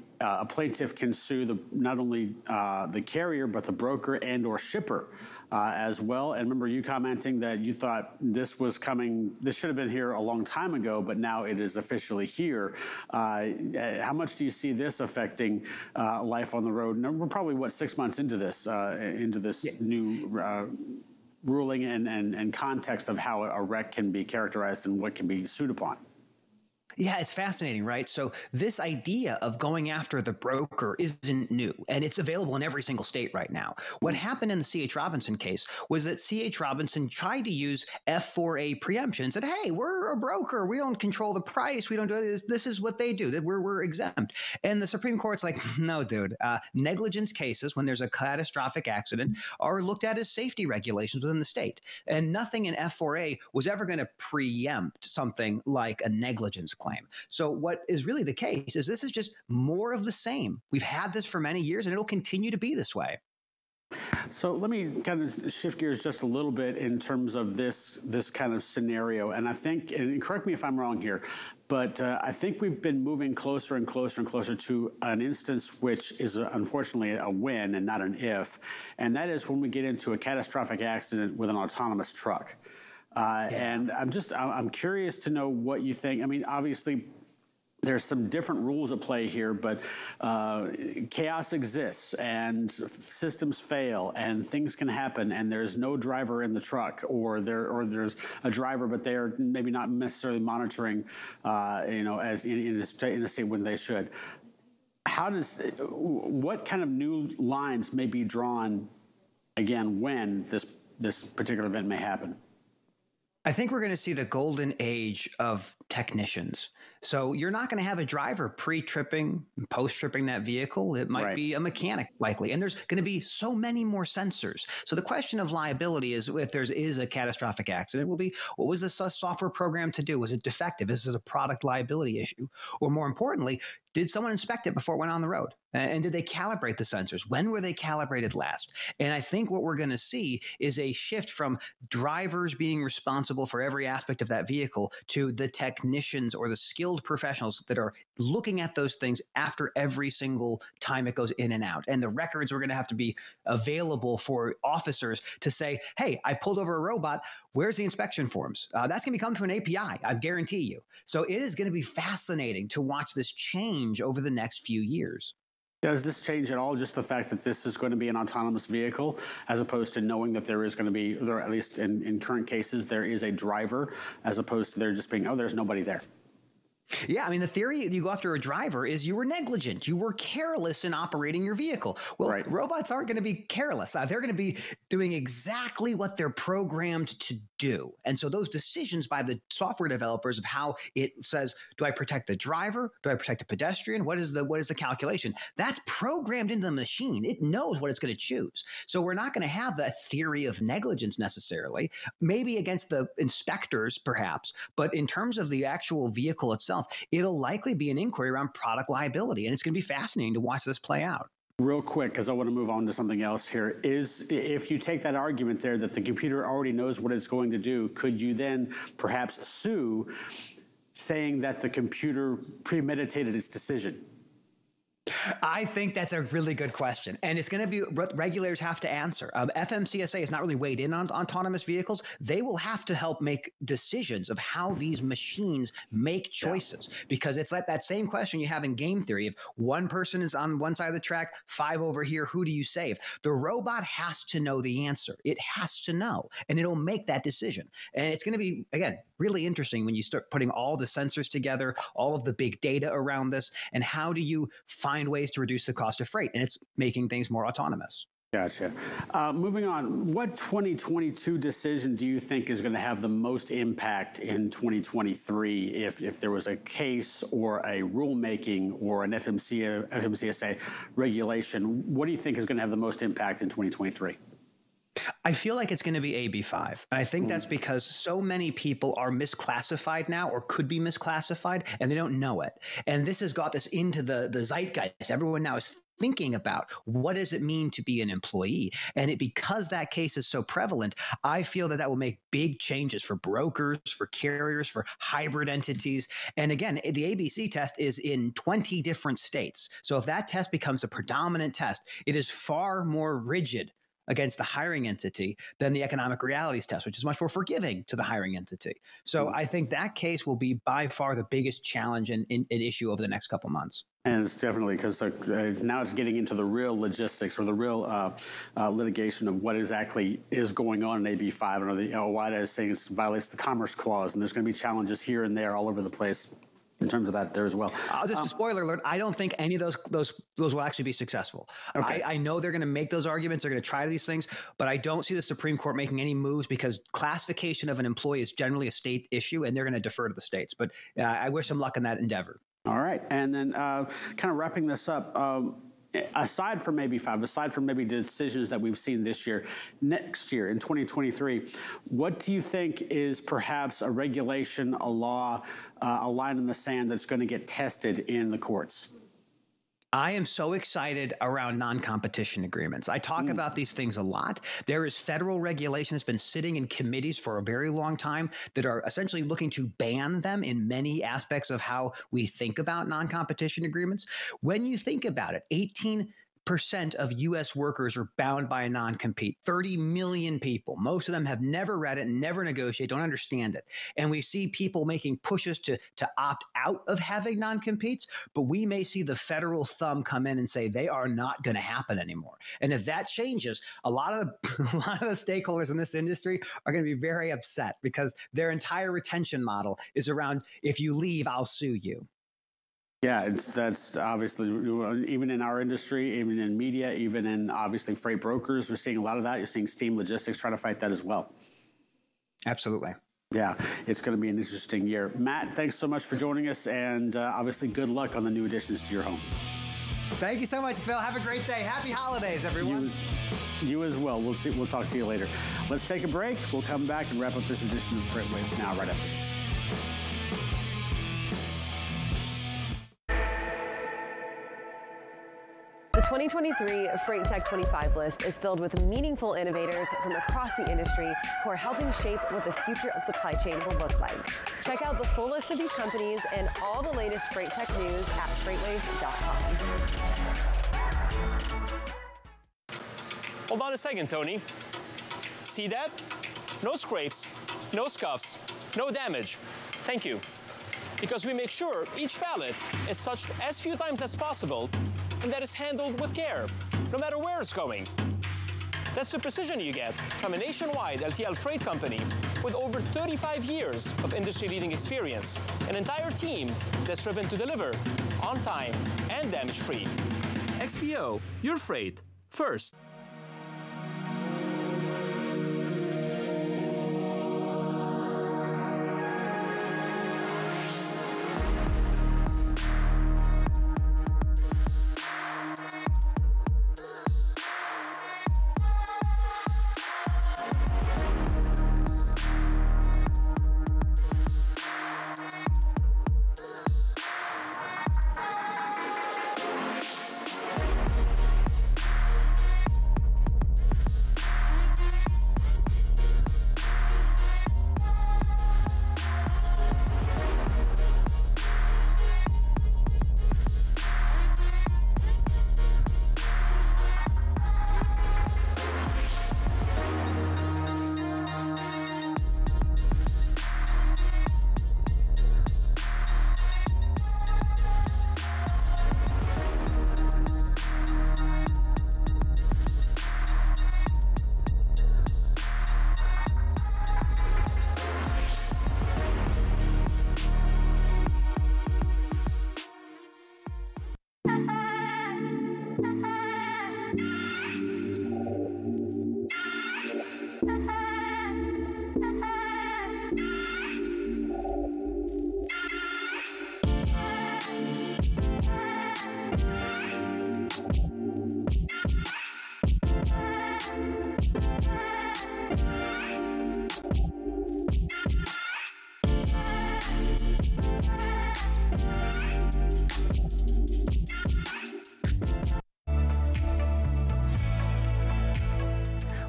plaintiff can sue not only the carrier, but the broker and or shipper as well. And remember you commenting that you thought this was coming, this should have been here a long time ago, but now it is officially here. How much do you see this affecting life on the road? Now, we're probably, 6 months into this new ruling and context of how a wreck can be characterized and what can be sued upon. Yeah, it's fascinating, right? So this idea of going after the broker isn't new, and it's available in every single state right now. What happened in the C.H. Robinson case was that C.H. Robinson tried to use F4A preemption and said, hey, we're a broker. We don't control the price. We don't do this. This is what they do. That we're exempt. And the Supreme Court's like, no, dude. Negligence cases, when there's a catastrophic accident, are looked at as safety regulations within the state. And nothing in F4A was ever going to preempt something like a negligence claim. So what is really the case is this is just more of the same. We've had this for many years, and it'll continue to be this way. So let me kind of shift gears just a little bit in terms of this kind of scenario. And I think, and correct me if I'm wrong here, but I think we've been moving closer and closer and closer to an instance which is unfortunately a when and not an if. And that is when we get into a catastrophic accident with an autonomous truck. And I'm curious to know what you think. I mean, obviously, there's some different rules at play here, but chaos exists and systems fail and things can happen and there's no driver in the truck, or there's a driver, but they are maybe not necessarily monitoring, as in a state when they should. What kind of new lines may be drawn again when this particular event may happen? I think we're going to see the golden age of technicians. So you're not going to have a driver pre-tripping, post-tripping that vehicle. It might be a mechanic likely. And there's going to be so many more sensors. So the question of liability is, if there is a catastrophic accident, will be, what was this software program to do? Was it defective? Is this a product liability issue? Or more importantly, did someone inspect it before it went on the road? And did they calibrate the sensors? When were they calibrated last? And I think what we're going to see is a shift from drivers being responsible for every aspect of that vehicle to the technicians or the skilled professionals that are looking at those things after every single time it goes in and out. And the records are going to have to be available for officers to say, hey, I pulled over a robot. Where's the inspection forms? That's going to be coming through an API, I guarantee you. So it is going to be fascinating to watch this change over the next few years. Does this change at all, just the fact that this is going to be an autonomous vehicle, as opposed to knowing that there is going to be, or at least in current cases, there is a driver, as opposed to there just being, oh, there's nobody there? Yeah, I mean, the theory you go after a driver is you were negligent. You were careless in operating your vehicle. Well, robots aren't going to be careless. They're going to be doing exactly what they're programmed to do. And so those decisions by the software developers of how it says, do I protect the driver? Do I protect the pedestrian? What is the calculation? That's programmed into the machine. It knows what it's going to choose. So we're not going to have that theory of negligence necessarily, maybe against the inspectors perhaps, but in terms of the actual vehicle itself, it'll likely be an inquiry around product liability, and it's going to be fascinating to watch this play out. Real quick, because I want to move on to something else here, is if you take that argument there that the computer already knows what it's going to do, could you then perhaps sue saying that the computer premeditated its decision? I think that's a really good question. And it's going to be what regulators have to answer. FMCSA is not really weighed in on autonomous vehicles. They will have to help make decisions of how these machines make choices, because it's like that same question you have in game theory. If one person is on one side of the track, 5 over here, who do you save? The robot has to know the answer. It has to know, and it'll make that decision. And it's going to be, again, really interesting when you start putting all the sensors together, all of the big data around this, and how do you find ways to reduce the cost of freight? And it's making things more autonomous. Gotcha. Moving on, what 2022 decision do you think is going to have the most impact in 2023 if there was a case or a rulemaking or an FMCSA regulation? What do you think is going to have the most impact in 2023? I feel like it's going to be AB5. And I think that's because so many people are misclassified now, or could be misclassified, and they don't know it. And this has got this into the zeitgeist. Everyone now is thinking about what does it mean to be an employee? And because that case is so prevalent, I feel that will make big changes for brokers, for carriers, for hybrid entities. And again, the ABC test is in 20 different states. So if that test becomes a predominant test, it is far more rigid against the hiring entity than the economic realities test, which is much more forgiving to the hiring entity. So I think that case will be by far the biggest challenge and issue over the next couple months. And it's definitely because now it's getting into the real logistics or the real litigation of what exactly is going on in AB5. I know the OOIDA is saying it violates the Commerce Clause, and there's going to be challenges here and there all over the place in terms of that there as well. Just a spoiler alert, I don't think any of those will actually be successful. Okay. I know they're going to make those arguments, they're going to try these things, but I don't see the Supreme Court making any moves because classification of an employee is generally a state issue, and they're going to defer to the states. But I wish them luck in that endeavor. All right. And then kind of wrapping this up, aside from maybe decisions that we've seen this year, next year in 2023, what do you think is perhaps a regulation, a law, a line in the sand that's going to get tested in the courts? I am so excited around non-competition agreements. I talk about these things a lot. There is federal regulation that's been sitting in committees for a very long time that are essentially looking to ban them in many aspects of how we think about non-competition agreements. When you think about it, 18% of U.S. workers are bound by a non-compete. 30 million people. Most of them have never read it, never negotiated, don't understand it. And we see people making pushes to opt out of having non-competes, but we may see the federal thumb come in and say they are not going to happen anymore. And if that changes, a lot of the stakeholders in this industry are going to be very upset because their entire retention model is around, if you leave, I'll sue you. Yeah, that's obviously, even in our industry, even in media, even in obviously freight brokers, we're seeing a lot of that. You're seeing Steam Logistics try to fight that as well. Absolutely. Yeah, it's going to be an interesting year. Matt, thanks so much for joining us, and obviously good luck on the new additions to your home. Thank you so much, Phil. Have a great day. Happy holidays, everyone. You as well. We'll talk to you later. Let's take a break. We'll come back and wrap up this edition of FreightWaves Now right after this. The 2023 Freight Tech 25 list is filled with meaningful innovators from across the industry who are helping shape what the future of supply chain will look like. Check out the full list of these companies and all the latest Freight Tech news at FreightWaves.com. Hold on a second, Tony. See that? No scrapes, no scuffs, no damage. Thank you. Because we make sure each pallet is touched as few times as possible and that is handled with care, no matter where it's going. That's the precision you get from a nationwide LTL freight company with over 35 years of industry-leading experience, an entire team that's driven to deliver on time and damage-free. XPO, your freight, first.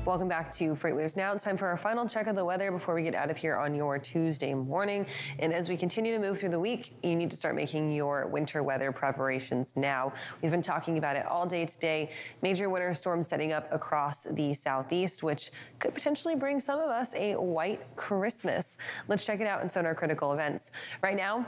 Welcome back to FreightWaves Now. It's time for our final check of the weather before we get out of here on your Tuesday morning. And as we continue to move through the week, you need to start making your winter weather preparations now. We've been talking about it all day today. Major winter storms setting up across the southeast, which could potentially bring some of us a white Christmas. Let's check it out in Sonar Critical Events. Right now,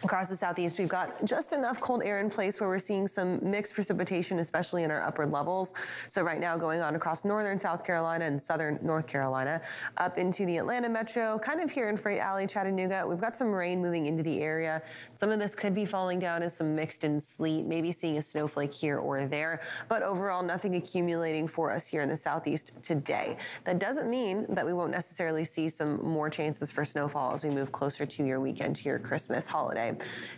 across the southeast, we've got just enough cold air in place where we're seeing some mixed precipitation, especially in our upper levels. So right now going on across northern South Carolina and southern North Carolina, up into the Atlanta metro, kind of here in Freight Alley, Chattanooga, we've got some rain moving into the area. Some of this could be falling down as some mixed in sleet, maybe seeing a snowflake here or there, but overall nothing accumulating for us here in the southeast today. That doesn't mean that we won't necessarily see some more chances for snowfall as we move closer to your weekend, to your Christmas holiday.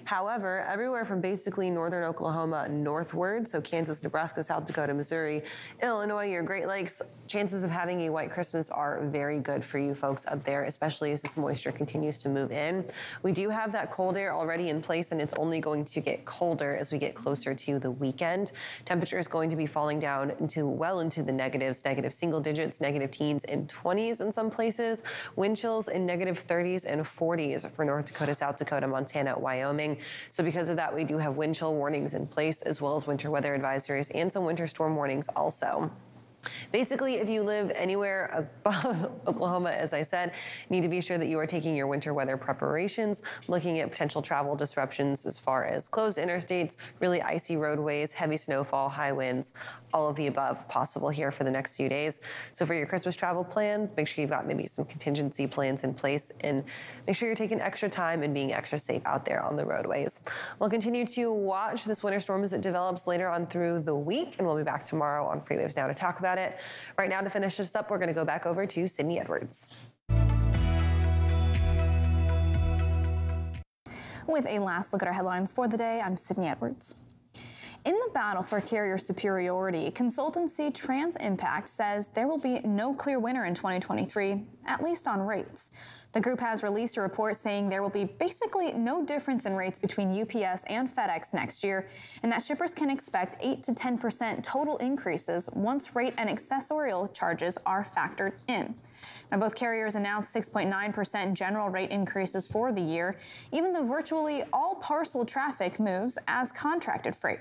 However, everywhere from basically northern Oklahoma northward, so Kansas, Nebraska, South Dakota, Missouri, Illinois, your Great Lakes, chances of having a white Christmas are very good for you folks up there, especially as this moisture continues to move in. We do have that cold air already in place, and it's only going to get colder as we get closer to the weekend. Temperature is going to be falling down into well into the negatives, negative single digits, negative teens and 20s in some places. Wind chills in negative 30s and 40s for North Dakota, South Dakota, Montana, Wyoming. So because of that, we do have wind chill warnings in place, as well as winter weather advisories and some winter storm warnings also. Basically, if you live anywhere above Oklahoma, as I said, you need to be sure that you are taking your winter weather preparations, looking at potential travel disruptions as far as closed interstates, really icy roadways, heavy snowfall, high winds, all of the above possible here for the next few days. So for your Christmas travel plans, make sure you've got maybe some contingency plans in place, and make sure you're taking extra time and being extra safe out there on the roadways. We'll continue to watch this winter storm as it develops later on through the week, and we'll be back tomorrow on FreightWaves Now to talk about it. Right now, to finish this up, we're going to go back over to Sydney Edwards. With a last look at our headlines for the day, I'm Sydney Edwards. In the battle for carrier superiority, consultancy TransImpact says there will be no clear winner in 2023, at least on rates. The group has released a report saying there will be basically no difference in rates between UPS and FedEx next year, and that shippers can expect 8 to 10% total increases once rate and accessorial charges are factored in. Now, both carriers announced 6.9% general rate increases for the year, even though virtually all parcel traffic moves as contracted freight.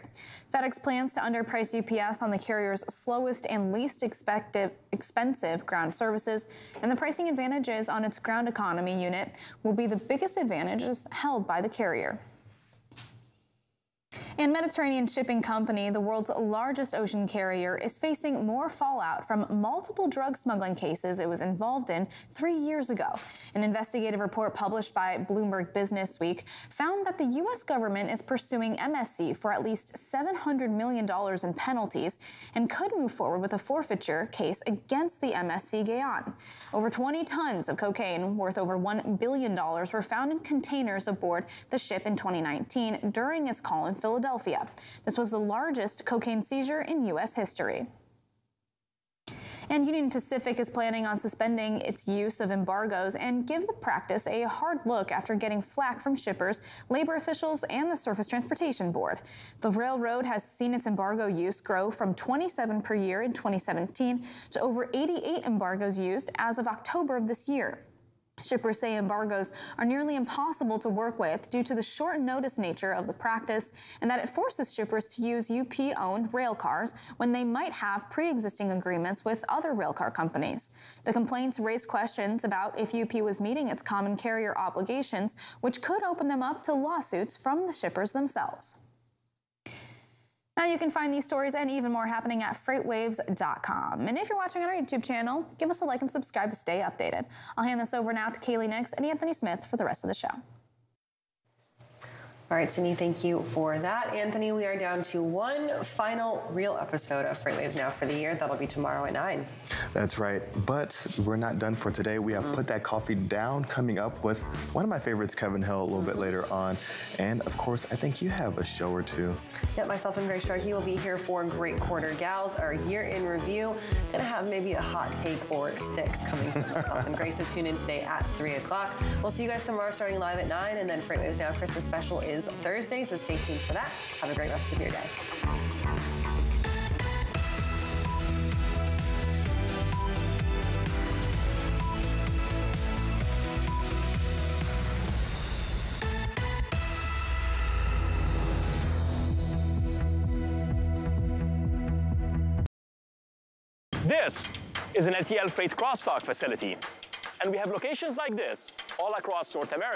FedEx plans to underprice UPS on the carrier's slowest and least expensive ground services, and the pricing advantages on its ground economy unit will be the biggest advantages held by the carrier. And Mediterranean Shipping Company, the world's largest ocean carrier, is facing more fallout from multiple drug smuggling cases it was involved in 3 years ago. An investigative report published by Bloomberg Businessweek found that the U.S. government is pursuing MSC for at least $700 million in penalties and could move forward with a forfeiture case against the MSC Guyane. Over 20 tons of cocaine worth over $1 billion were found in containers aboard the ship in 2019 during its call in Philadelphia. This was the largest cocaine seizure in U.S. history. And Union Pacific is planning on suspending its use of embargoes and give the practice a hard look after getting flack from shippers, labor officials, and the Surface Transportation Board. The railroad has seen its embargo use grow from 27 per year in 2017 to over 88 embargoes used as of October of this year. Shippers say embargoes are nearly impossible to work with due to the short notice nature of the practice, and that it forces shippers to use UP-owned rail cars when they might have pre-existing agreements with other railcar companies. The complaints raise questions about if UP was meeting its common carrier obligations, which could open them up to lawsuits from the shippers themselves. Now you can find these stories and even more happening at FreightWaves.com. And if you're watching on our YouTube channel, give us a like and subscribe to stay updated. I'll hand this over now to Kaylee Nix and Anthony Smith for the rest of the show. All right, Sydney, thank you for that. Anthony, we are down to one final real episode of FreightWaves Now for the year. That'll be tomorrow at 9. That's right, but we're not done for today. We have Put That Coffee Down coming up with one of my favorites, Kevin Hill, a little bit later on. And of course, I think you have a show or two. Yep, myself and Grace Sharkey will be here for Great Quarter Gals, our year in review. Gonna have maybe a hot take or 6 coming from myself and Grace, so tune in today at 3 o'clock. We'll see you guys tomorrow starting live at 9, and then FreightWaves Now Christmas special is Thursday, so stay tuned for that. Have a great rest of your day. This is an LTL Freight cross-dock facility, and we have locations like this all across North America.